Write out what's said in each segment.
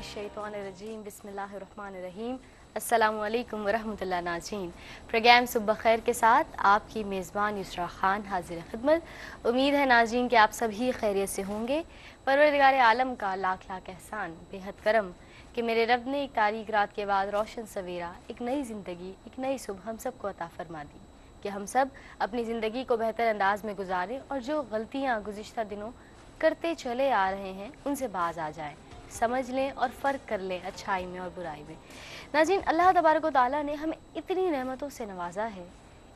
मिनश्शैतानिर्रजीम बिस्मिल्लाहिर्रहमानिर्रहीम। अस्सलामु अलैकुम वरहमतुल्लाह। नाज़रीन, प्रोग्राम सुबह खैर के साथ आपकी मेज़बान युसरा खान हाजिर खिदमत। उम्मीद है नाज़रीन कि आप सभी खैरियत से होंगे। परवरदिगार आलम का लाख लाख एहसान, बेहद करम कि मेरे रब ने एक तारीक रात के बाद रोशन सवेरा, एक नई ज़िंदगी, एक नई सुबह हम सब को अता फरमा दी कि हम सब अपनी ज़िंदगी को बेहतर अंदाज में गुजारें और जो गलतियाँ गुज़िश्ता दिनों करते चले आ रहे हैं उनसे बाज आ जाएं, समझ लें और फ़र्क कर लें अच्छाई में और बुराई में। नाज़रीन, अल्लाह तबारक व तआला ने हमें इतनी नेमतों से नवाजा है,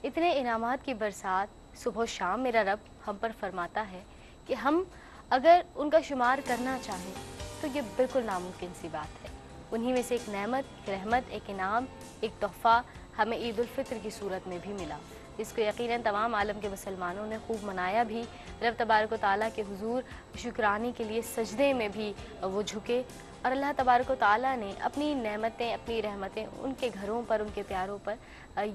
इतने इनामात की बरसात सुबह शाम मेरा रब हम पर फरमाता है कि हम अगर उनका शुमार करना चाहें तो ये बिल्कुल नामुमकिन सी बात है। उन्हीं में से एक नेमत, एक रहमत, एक इनाम, एक तोहफ़ा हमें ईद उल फित्र की सूरत में भी मिला, इसको यकीनन तमाम आलम के मुसलमानों ने खूब मनाया भी। रब तबारक व तआला के हुजूर शुक्राने के लिए सजदे में भी वो झुके और अल्लाह तबारक व तआला ने अपनी नेमतें, अपनी रहमतें उनके घरों पर, उनके प्यारों पर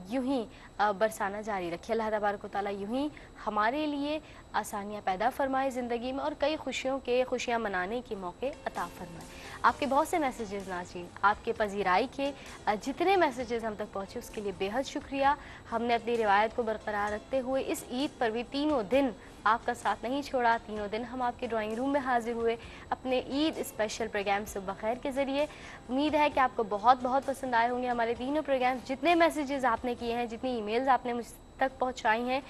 यूं ही बरसाना जारी रखी। अल्लाह तबारक व तआला यूं ही हमारे लिए आसानियाँ पैदा फरमाए ज़िंदगी में और कई खुशियाँ मनाने के मौके अता फरमाए। आपके बहुत से मैसेजेस नाज़रीन, आपके पजीराई के जितने मैसेजेस हम तक पहुँचे उसके लिए बेहद शुक्रिया। हमने अपनी रिवायत को बरकरार रखते हुए इस ईद पर भी तीनों दिन आपका साथ नहीं छोड़ा। तीनों दिन हम आपके ड्राइंग रूम में हाजिर हुए अपने ईद स्पेशल प्रोग्राम सुबह खैर के ज़रिए। उम्मीद है कि आपको बहुत बहुत पसंद आए होंगे हमारे तीनों प्रोग्राम। जितने मैसेजेस आपने किए हैं, जितनी ईमेल्स आपने मुझ तक पहुंचाई हैं,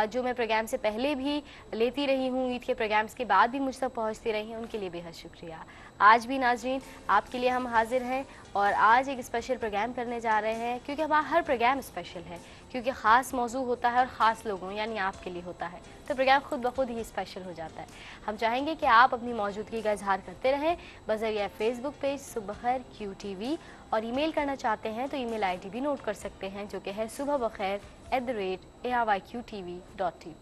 जो मैं प्रोग्राम से पहले भी लेती रही हूँ, ईद के प्रोग्राम्स के बाद भी मुझ तक पहुँचती रही हैं, उनके लिए बेहद शुक्रिया। आज भी नाज़रीन आपके लिए हम हाजिर हैं और आज एक स्पेशल प्रोग्राम करने जा रहे हैं, क्योंकि हमारा हर प्रोग्राम स्पेशल है, क्योंकि ख़ास मौजू होता है और ख़ास लोगों यानी आपके लिए होता है, तो प्रोग्राम खुद ब खुद ही स्पेशल हो जाता है। हम चाहेंगे कि आप अपनी मौजूदगी का इजहार करते रहें बज़रिया फेसबुक पेज सुबह खैर QTV, और ईमेल करना चाहते हैं तो ईमेल ID भी नोट कर सकते हैं, जो कि है subahbakhair@aryqtv.tv।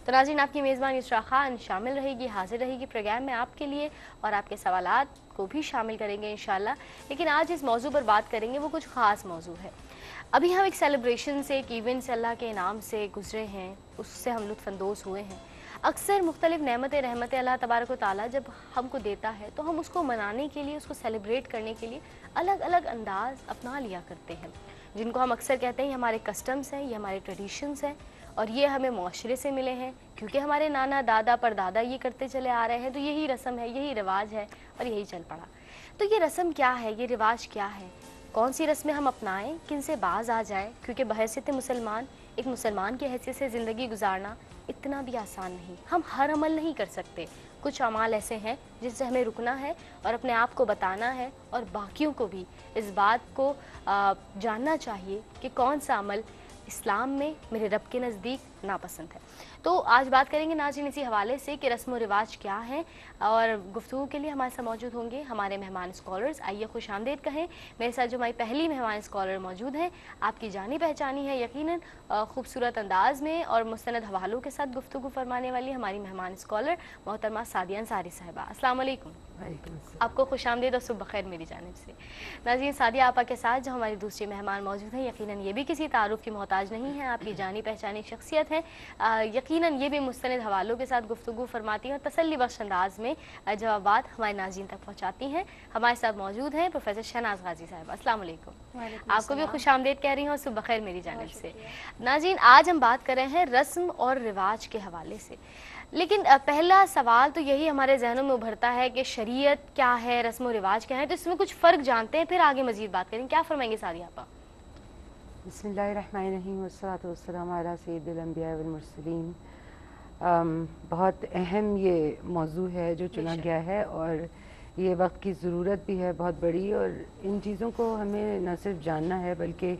तो नाज़रीन, आपकी मेज़बान युसरा खान शामिल रहेगी, हाजिर रहेगी प्रोग्राम में आपके लिए और आपके सवालात को भी शामिल करेंगे इंशाल्लाह। लेकिन आज इस मौजू पर बात करेंगे, वो कुछ ख़ास मौजू है। अभी हम एक सेलिब्रेशन से, एक इवेंट से, अल्लाह के इनाम से गुजरे हैं, उससे हम लुत्फ़अंदोज़ हुए हैं। अक्सर मुख्तलिफ़ नेमतें, रहमतें अल्लाह तबारक व तआला जब हमको देता है तो हम उसको मनाने के लिए, उसको सेलिब्रेट करने के लिए अलग अलग अंदाज़ अपना लिया करते हैं, जिनको हम अक्सर कहते हैं ये हमारे कस्टम्स हैं, ये हमारे ट्रेडिशंस हैं और ये हमें मुआशरे से मिले हैं, क्योंकि हमारे नाना दादा परदादा ये करते चले आ रहे हैं, तो यही रस्म है, यही रिवाज है और यही चल पड़ा। तो ये रस्म क्या है, ये रिवाज क्या है, कौन सी रस्में हम अपनाएं, किन से बाज आ जाएं, क्योंकि बहैसियत मुसलमान, एक मुसलमान की हैसियत से ज़िंदगी गुजारना इतना भी आसान नहीं। हम हर अमल नहीं कर सकते, कुछ अमाल ऐसे हैं जिनसे हमें रुकना है और अपने आप को बताना है और बाकियों को भी इस बात को जानना चाहिए कि कौन सा अमल इस्लाम में मेरे रब के नज़दीक नापसंद है। तो आज बात करेंगे नाज़रीन इसी हवाले से कि रस्म व रिवाज क्या है, और गुफ्तगू के लिए हमारे साथ मौजूद होंगे हमारे मेहमान स्कॉलर्स। आइए खुश आमदीद कहें। मेरे साथ जो हमारी पहली मेहमान स्कॉलर मौजूद हैं, आपकी जानी पहचानी है यकीनन खूबसूरत अंदाज में और मुस्तनद हवालों के साथ गुफ्तगू फरमाने वाली हमारी मेहमान स्कॉलर मोहतरमा सादिया अंसारी साहिबा। अस्सलाम वालेकुम। आपको खुश आमदीद और सुबह खैर मेरी जानिब से। नाज़रीन, सादिया आपा के साथ जो हमारी दूसरी मेहमान मौजूद हैं, यकीनन ये भी किसी तारुफ की मोहताज नहीं है, आपकी जानी पहचानी शख्सियत है। यकीनन ये भी मुस्तनद हवालों के साथ गुफ्तगू फरमाती हैं और तसल्ली बख्श अंदाज में जवाबात हमारे नाज़रीन तक पहुँचाती हैं। हमारे साथ मौजूद हैं प्रोफेसर शहनाज गाजी साहिबा। अस्सलाम वालेकुम। आपको भी खुश आमदीद कह रही हूँ और सुबह खैर मेरी जानिब से। नाज़रीन, आज हम बात कर रहे हैं रस्म और रिवाज के हवाले से, लेकिन पहला सवाल तो यही हमारे जहनों में उभरता है कि शरीयत क्या है, रस्म व रिवाज क्या है, तो इसमें कुछ फ़र्क जानते हैं, फिर आगे मज़ीद बात करेंगे। क्या फरमाएंगे सादिया आपा? बिस्मिल्लाहिर्रहमानिर्रहीम वस्सलातु वस्सलामु अला सय्यिदिल अंबिया वल मुरसलीन। बहुत अहम ये मौजू है जो चुना गया है और ये वक्त की ज़रूरत भी है बहुत बड़ी, और इन चीज़ों को हमें न सिर्फ जानना है बल्कि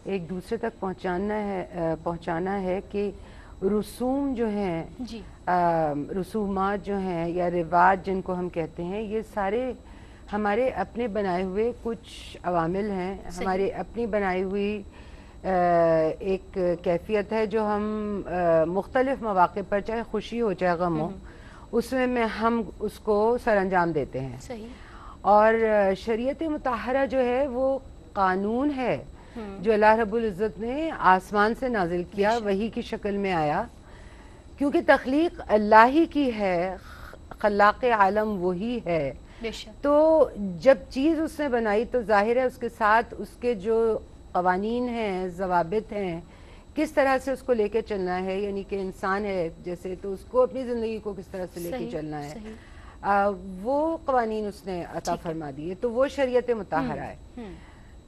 एक दूसरे तक पहुँचाना है कि रसूम जो हैं, रसूमात जो हैं या रिवाज जिनको हम कहते हैं, ये सारे हमारे अपने बनाए हुए कुछ अवामिल हैं, हमारे अपनी बनाई हुई एक कैफियत है जो हम मुख्तलिफ मौक़े पर, चाहे खुशी हो चाहे गम हो, उसमें में हम उसको सरअंजाम देते हैं। सही। और शरीयत मुताहरा जो है वो कानून है जो अल्लाह रब्बुल इज़्ज़त ने आसमान से नाजिल किया, वही की शक्ल में आया, क्योंकि तख्लीक अल्लाह ही की है, खल्लाक़ आलम वही है, بے شک. تو جب چیز اس نے بنائی تو ظاہر ہے اس کے ساتھ اس کے جو قوانین ہیں، ضوابط ہیں، کس طرح سے اس کو لے کے چلنا ہے، یعنی کہ انسان ہے جیسے تو اس کو اپنی زندگی کو کس طرح سے لے کے چلنا ہے، وہ قوانین اس نے عطا فرما دیے، تو وہ شریعت مطہرہ ہے.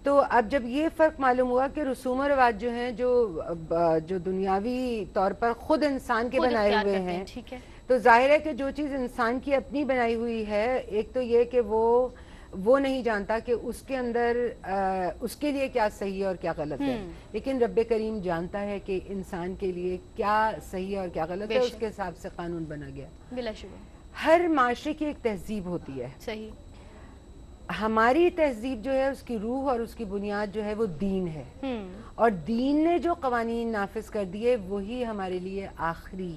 تو اب جب یہ فرق معلوم ہوا کہ رسوم و رواج جو ہیں جو دنیاوی طور پر خود انسان کے بنائے ہوئے ہیں، تو ظاہر ہے کہ جو چیز انسان کی اپنی بنائی ہوئی ہے، ایک تو یہ کہ وہ نہیں جانتا کہ اس کے اندر اس کے لیے کیا صحیح ہے اور کیا غلط ہے، لیکن رب کریم جانتا ہے کہ انسان کے لیے کیا صحیح ہے اور کیا غلط ہے، اس کے حساب سے قانون بنا گیا. بلا شبہ ہر معاشرے کی ایک تہذیب ہوتی ہے. صحیح. ہماری تہذیب جو ہے اس کی روح اور اس کی بنیاد جو ہے وہ دین ہے، اور دین نے جو قوانین نافذ کر دیے وہی ہمارے لیے آخری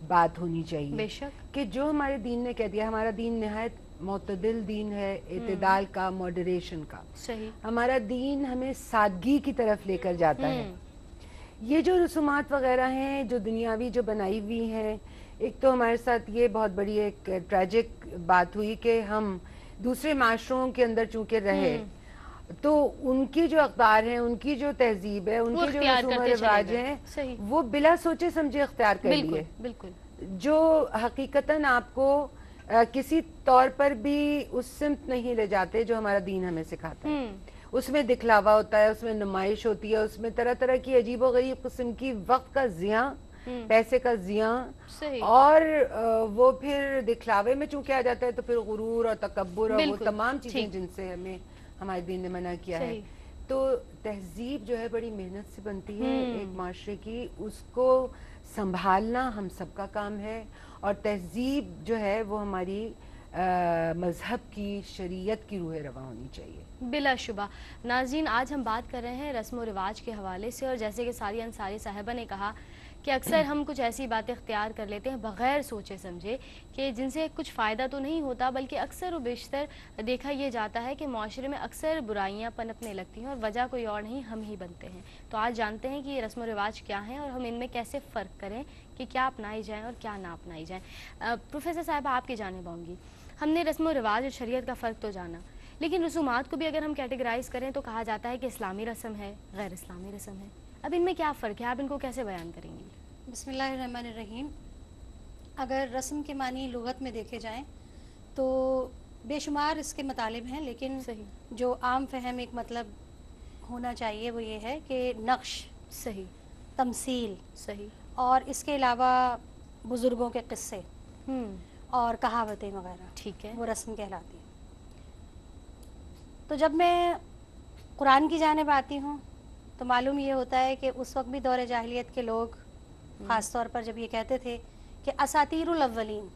بات ہونی چاہیے. بے شک. کہ جو ہمارے دین نے کہہ دیا، ہمارا دین نہایت معتدل دین ہے، اعتدال کا، ماڈریشن کا. صحیح. ہمارا دین ہمیں سادگی کی طرف لے کر جاتا ہے. یہ جو رسومات وغیرہ ہیں جو دنیاوی جو بنائی ہوئی ہیں، ایک تو ہمارے ساتھ یہ بہت بڑی ایک ٹریجک بات ہوئی کہ ہم دوسرے معاشروں کے اندر چونکہ رہے تو ان کی جو اقدار ہیں، ان کی جو تہذیب ہے، ان کی جو رسوم و رواج ہیں، وہ بلا سوچے سمجھے اختیار کر لیے. بالکل. جو حقیقتاً آپ کو کسی طور پر بھی اس سمت نہیں لے جاتے جو ہمارا دین ہمیں سکھاتا ہے. اس میں دکھلاوا ہوتا ہے، اس میں نمائش ہوتی ہے، اس میں طرح طرح کی عجیب و غریب قسم کی وقت کا ضیاع، پیسے کا ضیاع، اور وہ پھر دکھلاوے میں چونکہ آ جاتا ہے تو پھر غرور اور تکبر اور وہ تمام چیزیں جن سے ہمیں ہمارے دین نے منع کیا ہے. تو تہذیب جو ہے بڑی محنت سے بنتی ہے ایک معاشرے کی، اس کو سنبھالنا ہم سب کا کام ہے، اور تہذیب جو ہے وہ ہماری مذہب کی، شریعت کی روح رواں ہونی چاہیے. بلا شبہ. ناظرین، آج ہم بات کر رہے ہیں رسم و رواج کے حوالے سے، اور جیسے کہ ساریہ انصاری صاحبہ نے کہا کہ اکثر ہم کچھ ایسی باتیں اختیار کر لیتے ہیں بغیر سوچے سمجھے کہ جن سے کچھ فائدہ تو نہیں ہوتا، بلکہ اکثر و بیشتر دیکھا یہ جاتا ہے کہ معاشرے میں اکثر برائیاں پنپنے لگتی ہیں اور وجہ کوئی اور نہیں، ہم ہی بنتے ہیں. تو آج جانتے ہیں کہ یہ رسم و رواج کیا ہیں اور ہم ان میں کیسے فرق کریں کہ کیا اپنائی جائیں اور کیا نہ اپنائی جائیں. پروفیسر صاحبہ، آپ کی جانب آؤں گی. ہم نے رسم و رواج اور شریعت کا فرق تو جانا، لیکن رسومات کو بھی اگر ہم کیٹیگرائز کریں تو کہا جاتا ہے کہ اسلامی رسم ہے، غیر اسلامی رسم ہے. اب ان میں کیا فرق ہے، آپ ان کو کیسے بیان کریں گی؟ بسم اللہ الرحمن الرحیم. اگر رسم کے معنی لغت میں دیکھے جائیں تو بے شمار اس کے مطالب ہیں، لیکن جو عام فہم ایک مطلب ہونا چاہیے وہ یہ ہے کہ نقش، صحیح، تمثیل، صحیح، اور اس کے علاوہ بزرگوں کے قصے اور کہاوتیں وغیرہ، ٹھیک ہے، وہ رسم کہلاتی ہیں. تو جب میں قرآن کی جانب آتی ہوں تو معلوم یہ ہوتا ہے کہ اس وقت بھی دور جاہلیت کے لوگ خاص طور پر جب یہ کہتے تھے کہ اساطیر الاولین،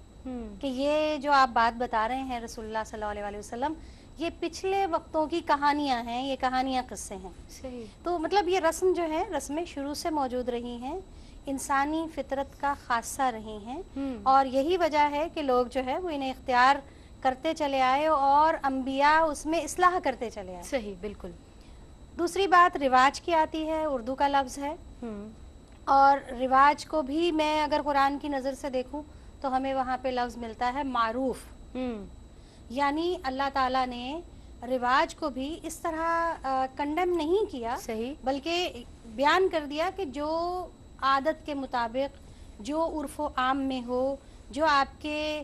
کہ یہ جو آپ بات بتا رہے ہیں رسول اللہ صلی اللہ علیہ وسلم، یہ پچھلے وقتوں کی کہانیاں ہیں، یہ کہانیاں قصے ہیں. صحیح. تو مطلب یہ رسم جو ہے، رسمیں شروع سے موجود رہی ہیں، انسانی فطرت کا خاصہ رہی ہیں، اور یہی وجہ ہے کہ لوگ جو ہے وہ انہیں اختیار کرتے چلے آئے اور انبیاء اس میں اصلاح کرتے چلے آئے. صحیح، بالکل. دوسری بات رواج کی آتی ہے، اردو کا لفظ ہے، اور رواج کو بھی میں اگر قرآن کی نظر سے دیکھوں تو ہمیں وہاں پہ لفظ ملتا ہے معروف. یعنی اللہ تعالیٰ نے رواج کو بھی اس طرح کنڈم نہیں کیا، بلکہ بیان کر دیا کہ جو عادت کے مطابق، جو عرف و عام میں ہو، جو آپ کے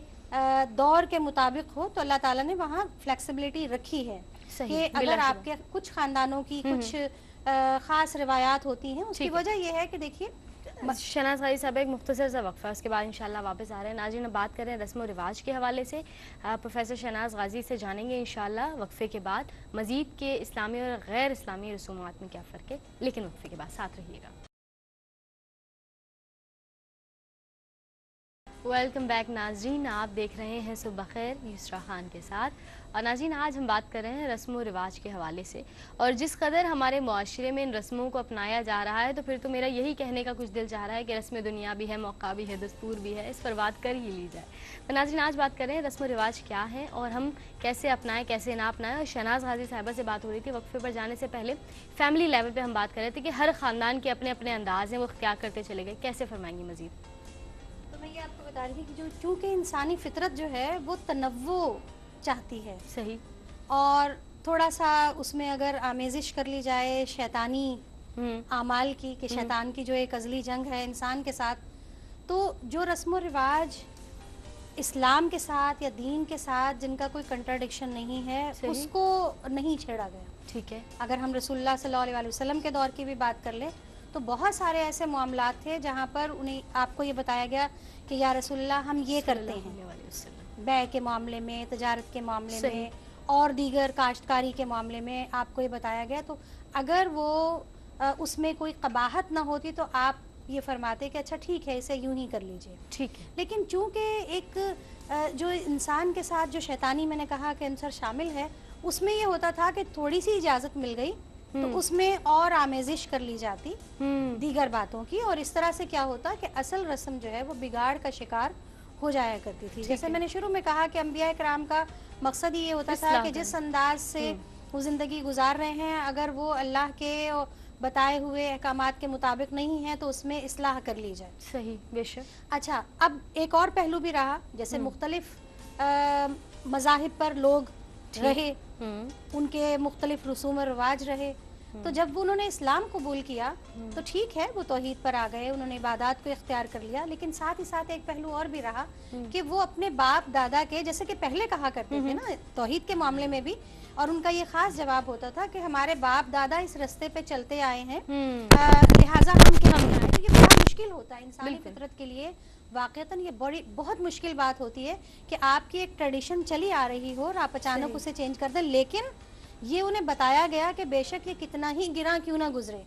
دور کے مطابق ہو، تو اللہ تعالیٰ نے وہاں فلیکسیبلٹی رکھی ہے کہ اگر آپ کے کچھ خاندانوں کی کچھ خاص روایات ہوتی ہیں، اس کی وجہ یہ ہے کہ دیکھیے. شہناز غازی صاحب، ایک مختصر سا وقفہ، اس کے بعد انشاءاللہ واپس آ رہے ہیں. ناظرین، بات کریں رسم و رواج کے حوالے سے، پروفیسر شہناز غازی سے جانیں گے انشاءاللہ وقفے کے بعد مزید کے اسلامی اور غیر اسلامی رسومات میں کیا فرق ہے، لیکن وقفے کے بعد ساتھ رہیے گا. ویلکم بیک ناظرین، آپ دیکھ رہے ہیں صبح خیر یسرا خان کے ساتھ. اور ناظرین، آج ہم بات کر رہے ہیں رسم و رواج کے حوالے سے، اور جس قدر ہمارے معاشرے میں ان رسموں کو اپنایا جا رہا ہے تو پھر تو میرا یہی کہنے کا کچھ دل چاہ رہا ہے کہ رسم دنیا بھی ہے، موقع بھی ہے، دستور بھی ہے، اس پر بات کر ہی لی جائے. تو ناظرین، آج بات کر رہے ہیں رسم و رواج کیا ہے اور ہم کیسے اپنائیں، کیسے نہ اپنائیں. اور شہناز غازی صاحبہ سے بات ہو رہی تھی وقفے پر جانے سے پہلے، فیملی لیول پہ ہم بات کر رہے تھے کہ ہر خاندان کے اپنے اپنے انداز ہیں، وہ اختیار کرتے چلے گئے. کیسے فرمائیں گی مزید؟ تو میں یہ آپ کو بتا رہی تھی کہ چونکہ انسانی فطرت جو ہے وہ تنوع चाहती है सही। और थोड़ा सा उसमें अगर आमेजिश कर ली जाए शैतानी आमाल की, कि शैतान की जो एक अज़ली जंग है इंसान के साथ, तो जो रस्म रिवाज इस्लाम के साथ या दीन के साथ जिनका कोई कंट्राडिक्शन नहीं है उसको नहीं छेड़ा गया। ठीक है। अगर हम रसूलुल्लाह सल्लल्लाहु अलैहि वसल्लम के दौर की भी बात कर लें तो बहुत सारे ऐसे मामलात थे जहाँ पर उन्हें आपको ये बताया गया कि या रसूलुल्लाह हम ये करते हैं, बै के मामले में, तजारत के मामले में और दीगर काश्तकारी के मामले में आपको ये बताया गया। तो अगर वो उसमें कोई कबाहत ना होती तो आप ये फरमाते कि अच्छा ठीक है इसे यूं ही कर लीजिए, ठीक है। लेकिन चूंकि एक जो इंसान के साथ जो शैतानी मैंने कहा कि अंसर शामिल है, उसमें ये होता था कि थोड़ी सी इजाज़त मिल गई तो उसमें और आमेजिश कर ली जाती दीगर बातों की, और इस तरह से क्या होता कि असल रस्म जो है वो बिगाड़ का शिकार हो जाया करती थी। जैसे मैंने शुरू में कहा कि अंबिया कराम का मकसद ही ये होता था कि जिस अंदाज से वो ज़िंदगी गुजार रहे हैं, अगर वो अल्लाह के बताए हुए अहकामात के मुताबिक नहीं है तो उसमें इस्लाह कर ली जाए। सही, बेशक। अच्छा, अब एक और पहलू भी रहा, जैसे मुख्तलिफ मज़ाहिब पर लोग रहे, उनके मुख्तलिफ रसूम और रिवाज रहे, तो जब उन्होंने इस्लाम कबूल किया तो ठीक है वो तौहीद पर आ गए, उन्होंने इबादत को इख्तियार कर लिया, लेकिन साथ ही साथ एक पहलू और भी रहा कि वो अपने बाप दादा के, जैसे कि पहले कहा करते थे ना तौहीद के मामले में भी, और उनका ये खास जवाब होता था कि हमारे बाप दादा इस रास्ते पे चलते आए हैं, लिहाजा हम क्या आए। तो ये बड़ा मुश्किल होता है इंसानी फितरत के लिए, वाक़तन ये बड़ी बहुत मुश्किल बात होती है कि आपकी एक ट्रेडिशन चली आ रही हो और आप अचानक उसे चेंज कर दें। लेकिन ये उन्हें बताया गया कि बेशक ये कितना ही गिरा क्यों ना गुजरे,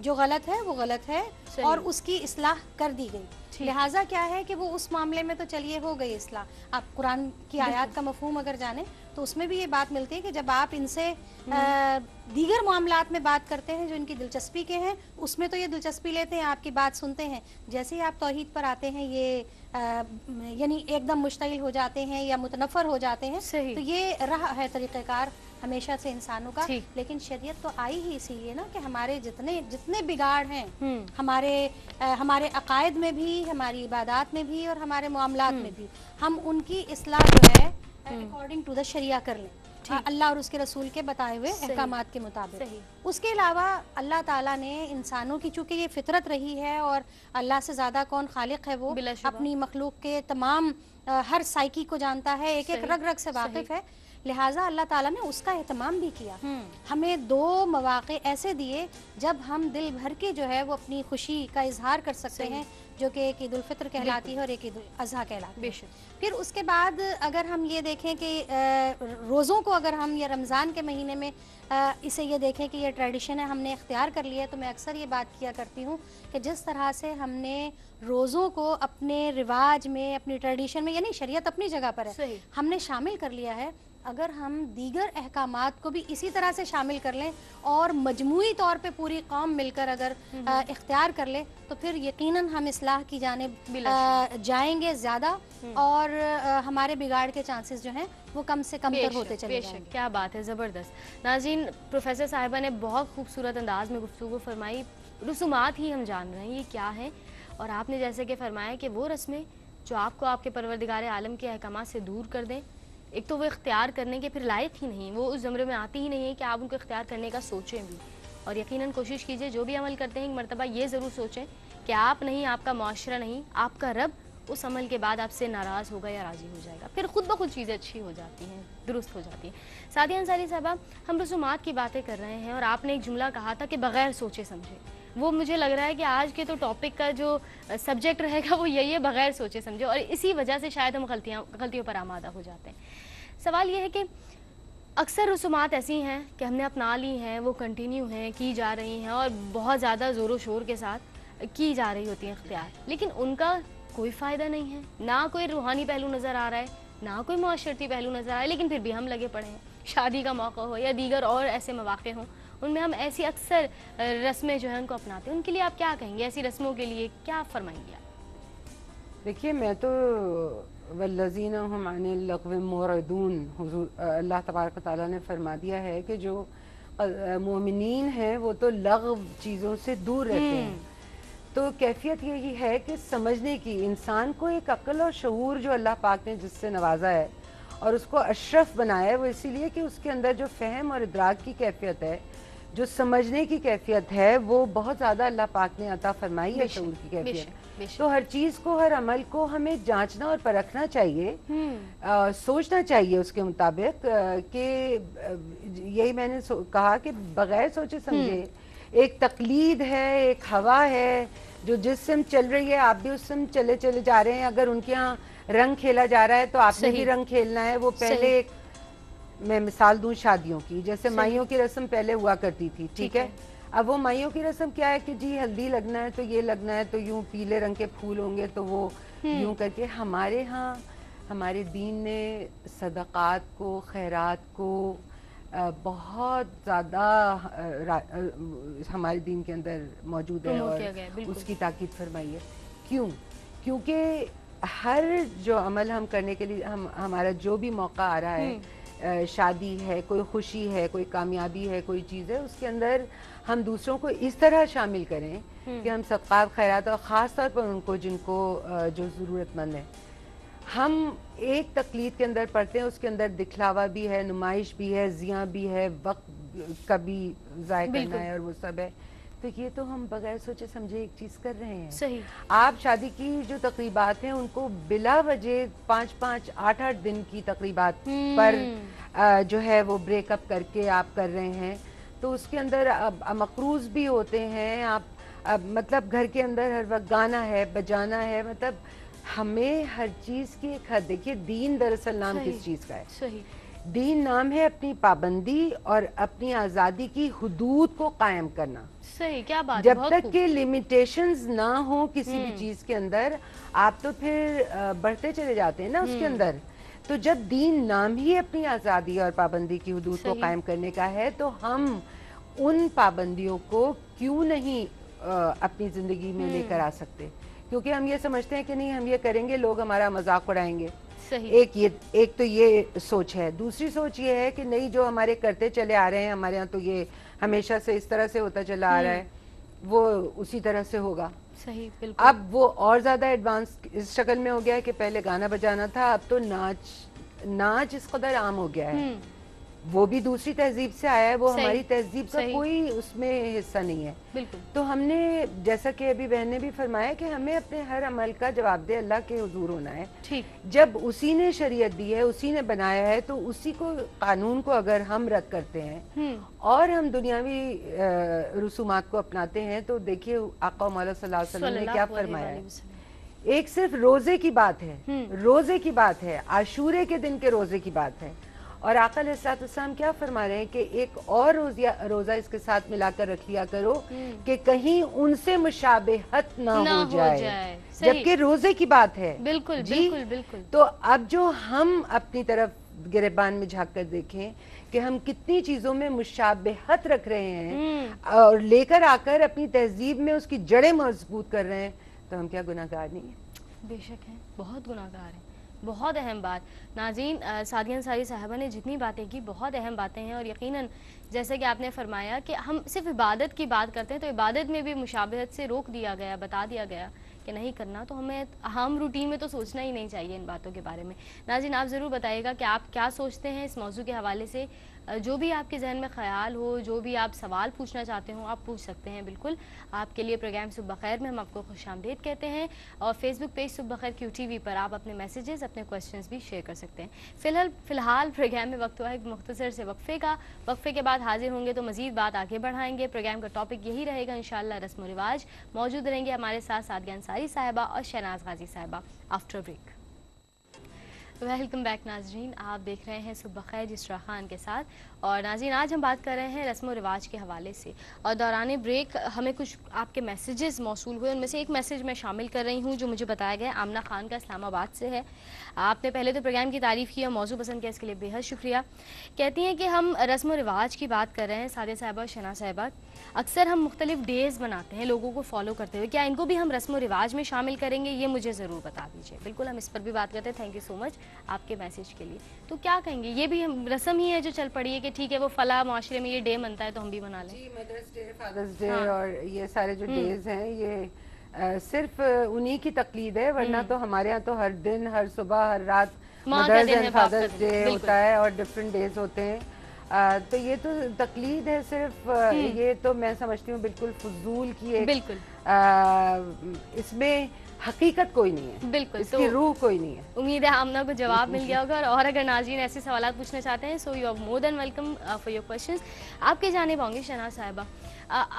जो गलत है वो गलत है और उसकी इस्लाह कर दी गई। लिहाजा क्या है कि वो उस मामले में तो चलिए हो गई इस्लाह। आप कुरान की आयत का मफहूम अगर जाने तो उसमें भी ये बात मिलती है कि जब आप इनसे दीगर मामलात में बात करते हैं जो इनकी दिलचस्पी के हैं, उसमें तो ये दिलचस्पी लेते हैं, आपकी बात सुनते हैं। जैसे ही आप तौहीद पर आते हैं ये यानी एकदम मुश्तइल हो जाते हैं या मुतनफ़र हो जाते हैं। तो ये रहा है तरीक़ेकार हमेशा से इंसानों का। लेकिन शरीयत तो आई ही इसीलिए ना कि हमारे जितने बिगाड़ हैं हमारे अकायद में भी, हमारी इबादत में भी और हमारे मामलात में भी, हम उनकी इस्लाह जो है अकॉर्डिंग टू द शरिया कर लें, अल्लाह और उसके रसूल के बताए हुए अहकामात के मुताबिक। उसके अलावा अल्लाह ताला ने इंसानों की, चूँकि ये फितरत रही है और अल्लाह से ज़्यादा कौन खालिक है, वो अपनी मखलूक के तमाम हर साइकी को जानता है, एक एक रग रग से वाकिफ़ है, लिहाजा अल्लाह ताला ने उसका एहतमाम भी किया। हमें दो मौक़े ऐसे दिए जब हम दिल भर के जो है वो अपनी खुशी का इजहार कर सकते हैं, जो कि एक ईद उल फित्र कहलाती है और एक ईद उल अज़हा कहलाती है। फिर उसके बाद अगर हम ये देखें कि रोज़ों को अगर हम या रमज़ान के महीने में इसे ये देखें कि ये ट्रेडिशन है, हमने इख्तियार कर लिया है, तो मैं अक्सर ये बात किया करती हूँ कि जिस तरह से हमने रोज़ों को अपने रिवाज में, अपनी ट्रेडिशन में, यानी शरीयत अपनी जगह पर है, हमने शामिल कर लिया है, अगर हम दीगर अहकामात को भी इसी तरह से शामिल कर लें और मजमूई तौर पे पूरी कौम मिलकर अगर इख्तियार कर ले तो फिर यकीनन हम इस्लाह की जानिब जाएंगे ज़्यादा और हमारे बिगाड़ के चांसेस जो हैं वो कम से कम तर होते चले जाएंगे। क्या बात है, ज़बरदस्त। नाज़रीन, प्रोफेसर साहिबा ने बहुत खूबसूरत अंदाज में गुफ्तगू फरमाई। रसूमात ही हम जान रहे हैं ये क्या है, और आपने जैसे कि फरमाया कि वो रस्में जो आपको आपके परवरदिगार आलम के अहकामात से दूर कर दें, एक तो वो इख्तियार करने के फिर लायक ही नहीं, वो उस ज़मरे में आती ही नहीं है कि आप उनको इख्तियार करने का सोचें भी। और यकीनन कोशिश कीजिए जो भी अमल करते हैं एक मरतबा ये ज़रूर सोचें कि आप नहीं, आपका माशरा नहीं, आपका रब उस अमल के बाद आपसे नाराज़ होगा या राज़ी हो जाएगा, फिर खुद ब खुद चीज़ें अच्छी हो जाती हैं, दुरुस्त हो जाती हैं। सादिया अंसारी साहबा, हम रसूमात की बातें कर रहे हैं और आपने एक जुमला कहा था कि बग़ैर सोचे समझे, वो मुझे लग रहा है कि आज के तो टॉपिक का जो सब्जेक्ट रहेगा वो यही है, बग़ैर सोचे समझे, और इसी वजह से शायद हम गलतियों पर आमादा हो जाते हैं। सवाल ये है कि अक्सर रसूमात ऐसी हैं कि हमने अपना ली हैं, वो कंटिन्यू हैं, की जा रही हैं और बहुत ज़्यादा ज़ोरों शोर के साथ की जा रही होती हैं इख्तियार, लेकिन उनका कोई फ़ायदा नहीं है, ना कोई रूहानी पहलू नज़र आ रहा है, ना कोई माशरती पहलू नज़र आ रहा है, लेकिन फिर भी हम लगे पड़े हैं। शादी का मौका हो या दीगर और ऐसे मौक़े हों, उनमें हम ऐसी अक्सर रस्में जो हैं उनको अपनाते हैं। उनके लिए आप क्या कहेंगे, ऐसी रस्मों के लिए क्या फरमाएंगे आप? देखिए, मैं तो वल्लज़ीना हुम अनिल लग़्व मुअरिदून, हुज़ूर अल्लाह तबारक व तआला ने फरमा दिया है कि जो मोमिनीन हैं वो तो लग़्व चीज़ों से दूर रहते हैं। तो कैफियत यही है कि समझने की, इंसान को एक अक्ल और शऊर जो अल्लाह पाक ने जिससे नवाजा है اور اس کو اشرف بنایا ہے، وہ اسی لیے کہ اس کے اندر جو فہم اور ادراک کی کیفیت ہے، جو سمجھنے کی کیفیت ہے، وہ بہت زیادہ اللہ پاک نے عطا فرمائی ہے شعور کی کیفیت. تو ہر چیز کو، ہر عمل کو ہمیں جانچنا اور پرکھنا چاہیے، سوچنا چاہیے اس کے مطابق کہ یہی میں نے کہا کہ بغیر سوچے سمجھے ایک تقلید ہے، ایک ہوا ہے جو جس سمت چل رہی ہے، آپ بھی اس سمت چلے جا رہے ہیں. اگر ان کے ہاں رنگ کھیلا جا رہا ہے تو آپ نے بھی رنگ کھیلنا ہے. وہ پہلے ایک میں مثال دوں شادیوں کی، جیسے مائیوں کی رسم پہلے ہوا کرتی تھی، ٹھیک ہے. اب وہ مائیوں کی رسم کیا ہے کہ جی ہلدی لگنا ہے تو یہ لگنا ہے، تو یوں پیلے رنگ کے پھول ہوں گے تو وہ یوں کر کے. ہمارے ہاں ہمارے دین نے صدقات کو، خیرات کو بہت زیادہ ہمارے دین کے اندر موجود ہے اور اس کی تاکید فرمائی ہے. کیوں؟ کیونکہ ہر جو عمل ہم کرنے کے لیے ہمارا جو بھی موقع آ رہا ہے، شادی ہے، کوئی خوشی ہے، کوئی کامیابی ہے، کوئی چیز ہے، اس کے اندر ہم دوسروں کو اس طرح شامل کریں کہ ہم صدقات، خیرات، اور خاص طور پر ان کو جن کو جو ضرورت مند ہے. ہم ایک تقلید کے اندر پڑھتے ہیں، اس کے اندر دکھلاوا بھی ہے، نمائش بھی ہے، زیاں بھی ہے، وقت کا بھی ضائع کرنا ہے، اور وہ سب ہے. تو یہ تو ہم بغیر سوچے سمجھے ایک چیز کر رہے ہیں. صحیح. آپ شادی کی جو تقریبات ہیں ان کو بلا وجہ 5-8 دن کی تقریبات پر جو ہے وہ بریک اپ کر کے آپ کر رہے ہیں. تو اس کے اندر مقروض بھی ہوتے ہیں آپ، مطلب گھر کے اندر ہر وقت گانا ہے، بجانا ہے. مطلب ہمیں ہر چیز کی ایک حد. دیکھیے دین دراصل نام کس چیز کا ہے؟ صحیح. دین نام ہے اپنی پابندی اور اپنی آزادی کی حدود کو قائم کرنا. صحیح. کیا بات. جب تک کہ لمیٹیشنز نہ ہوں کسی بھی چیز کے اندر، آپ تو پھر بڑھتے چلے جاتے ہیں نا اس کے اندر. تو جب دین نام ہی اپنی آزادی اور پابندی کی حدود کو قائم کرنے کا ہے، تو ہم ان پابندیوں کو کیوں نہیں اپنی زندگی میں لے کر آ سکتے؟ کیونکہ ہم یہ سمجھتے ہیں کہ نہیں ہم یہ کریں گے لوگ ہمارا مذاق اڑائیں گے. ایک تو یہ سوچ ہے. دوسری سوچ یہ ہے کہ نہیں جو ہمارے کرتے چلے آ رہے ہیں، ہمارے ہاں تو یہ ہمیشہ سے اس طرح سے ہوتا چلا آ رہا ہے، وہ اسی طرح سے ہوگا. صحیح. بالکل. اب وہ اور زیادہ ایڈوانس اس شکل میں ہو گیا ہے کہ پہلے گانا بجانا تھا، اب تو ناچ اس قدر عام ہو گیا ہے. وہ بھی دوسری تہذیب سے آیا ہے، وہ ہماری تہذیب کا کوئی اس میں حصہ نہیں ہے. بالکل. تو ہم نے جیسا کہ ابھی بہن نے بھی فرمایا کہ ہمیں اپنے ہر عمل کا جواب دہ اللہ کے حضور ہونا ہے. جب اسی نے شریعت دی ہے، اسی نے بنایا ہے، تو اسی کو قانون کو اگر ہم رد کرتے ہیں اور ہم دنیاوی رسومات کو اپناتے ہیں، تو دیکھیے آقا مولا صلی اللہ علیہ وسلم نے کیا فرمایا ہے. ایک صرف روزے کی بات ہے، روزے کی بات ہے، عاشورے کے دن کے روزے کی بات ہے. اور آقا علیہ السلام کیا فرما رہے ہیں کہ ایک اور روزہ اس کے ساتھ ملا کر رکھ لیا کرو کہ کہیں ان سے مشابہت نہ ہو جائے. جبکہ روزے کی بات ہے. بالکل. جی بالکل. تو اب جو ہم اپنی طرف گریبان میں جھانک کر دیکھیں کہ ہم کتنی چیزوں میں مشابہت رکھ رہے ہیں اور لے کر آ کر اپنی تہذیب میں اس کی جڑیں مضبوط کر رہے ہیں، تو ہم کیا گناہ گار نہیں ہیں؟ بے شک ہیں، بہت گناہ گار ہیں. بہت اہم بات ناظرین، سعدیہ انصاری صاحبہ نے جتنی باتیں کی بہت اہم باتیں ہیں، اور یقیناً جیسے کہ آپ نے فرمایا کہ ہم صرف عبادت کی بات کرتے ہیں تو عبادت میں بھی مشابہت سے روک دیا گیا، بتا دیا گیا کہ نہیں کرنا. تو ہم روٹین میں تو سوچنا ہی نہیں چاہیے ان باتوں کے بارے میں. ناظرین آپ ضرور بتائیے گا کہ آپ کیا سوچتے ہیں اس موضوع کے حوالے سے. جو بھی آپ کے ذہن میں خیال ہو، جو بھی آپ سوال پوچھنا چاہتے ہوں آپ پوچھ سکتے ہیں. بالکل آپ کے لیے پروگرام صبح بخیر میں ہم آپ کو خوش آمدید کہتے ہیں، اور فیس بک پیج صبح بخیر QTV پر آپ اپنے میسیجز، اپنے کویسچنز بھی شیئر کر سکتے ہیں. فی الحال پروگرام میں وقت ہوا ہے مختصر سے وقفے کا. وقفے کے بعد حاضر ہوں گے تو مزید بات آگے بڑھائیں گے. پروگرام کا ٹاپک یہی رہے گا انشاءاللہ، رسم و رواج. موجود رہیں گے ہمارے ساتھ سعدیہ انصاری صاحبہ اور شہناز غازی صاحبہ آفٹر بریک. ویلکم بیک ناظرین، آپ دیکھ رہے ہیں صبح خیر یسریٰ خان کے ساتھ. اور ناظرین آج ہم بات کر رہے ہیں رسم و رواج کے حوالے سے، اور دوران بریک ہمیں کچھ آپ کے میسیجز موصول ہوئے. ان میں سے ایک میسیج میں شامل کر رہی ہوں جو مجھے بتایا گیا آمنہ خان کا اسلام آباد سے ہے. آپ نے پہلے تو پروگرام کی تعریف کی اور موضوع پسند کیا، اس کے لیے بے حد شکریہ. کہتی ہیں کہ ہم رسم و رواج کی بات کر رہے ہیں سعدیہ صاحبہ اور شہناز صاحبہ. اکثر ہم مختلف ڈیز بناتے ہیں لوگوں کو فالو کرتے ہوئے، کیا ان کو بھی ہم رسم و رواج میں شامل کریں گے؟ یہ مجھے ضرور بتا دیجیے. بالکل ہم اس پر بھی بات کرتے ہیں. تھینک یو سو مچ آپ کے میسیج کے لیے. تو کیا کہیں گے، یہ بھی رسم ہی ہے جو چل پڑی ہے کہ ٹھیک ہے وہ فلاں معاشرے میں یہ ڈے منتا ہے تو ہم بھی بنا لیں؟ جی مدرس ڈے، فادرس ڈے اور یہ سارے جو ڈیز ہیں یہ صرف انہی کی تقلید ہے، ورنہ تو ہمارے ہاں تو ہر دن، ہر صبح، ہر رات माँ का मदर्स दिन है, एंड बाप का फादर्स दिन, डे बिल्कुल। होता है और डिफरेंट डेज होते हैं। तो ये तो तकलीद है सिर्फ, ये तो मैं समझती हूँ बिल्कुल फजूल की एक, बिल्कुल इसमें हकीकत कोई नहीं है, बिल्कुल। इसकी तो रूह कोई नहीं है। उम्मीद है आमना को जवाब मिल गया होगा, और अगर नाज़रीन ऐसे सवाल पूछना चाहते हैं, so you are more than welcome for your questions. आपके जानिब होंगे शहनाज साहिबा।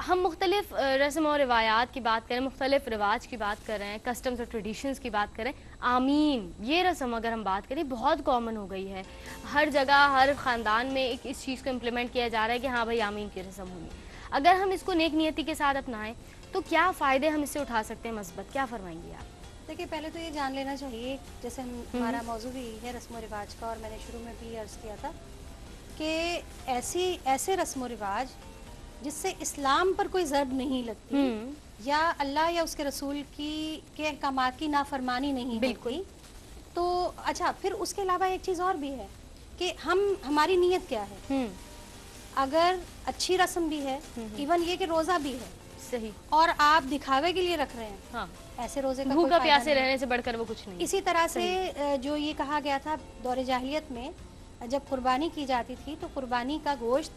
हम मुख्तलिफ रस्म और रिवायात की बात करें, मुख्तलिफ रिवाज की बात कर रहे हैं, कस्टम्स और ट्रेडिशंस की बात करें। आमीन ये रस्म अगर हम बात करें बहुत कॉमन हो गई है, हर जगह हर ख़ानदान में एक इस चीज़ को इम्प्लीमेंट किया जा रहा है कि हाँ भाई आमीन की रस्म होगी। अगर हम इसको नेक नियति के साथ अपनाएं तो क्या फ़ायदे हम इससे उठा सकते हैं मस्बत, क्या फरमाएंगी आप? देखिए, पहले तो ये जान लेना चाहिए, जैसे हमारा मौजू भी है रस्म व रिवाज का, और मैंने शुरू में भी अर्ज़ किया था कि ऐसे रस्म व रिवाज जिससे इस्लाम पर कोई ज़र्ब नहीं लगती, या अल्लाह या उसके रसूल के अहकामात की नाफरमानी नहीं होती, तो अच्छा, फिर उसके अलावा एक चीज़ और भी है कि हमारी नीयत क्या है। अगर अच्छी रस्म भी है, इवन ये कि रोज़ा भी है सही, और आप दिखावे के लिए रख रहे हैं, हाँ, ऐसे रोजे का भूखा प्यासे रहने से बढ़कर वो कुछ नहीं। इसी तरह से जो ये कहा गया था दौरे जाहिलियत में, जब कुर्बानी की जाती थी तो कुर्बानी का गोश्त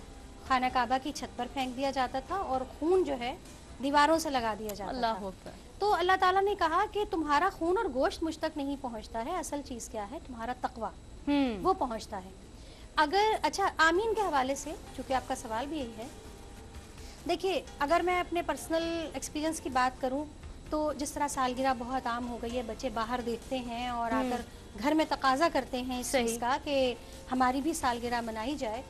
खाना काबा की छत पर फेंक दिया जाता था और खून जो है दीवारों से लगा दिया जाता था। तो अल्लाह ताला ने कहा कि तुम्हारा खून और गोश्त मुझ तक नहीं पहुंचता है, असल चीज़ क्या है, तुम्हारा तकवा वो पहुंचता है। अगर अच्छा, आमीन के हवाले से चूँकि आपका सवाल भी यही है, देखिए अगर मैं अपने पर्सनल एक्सपीरियंस की बात करूं तो जिस तरह सालगिरह बहुत आम हो गई है, बच्चे बाहर देखते हैं और आकर घर में तकाजा करते हैं इस चीज़ का कि हमारी भी सालगिरह मनाई जाए,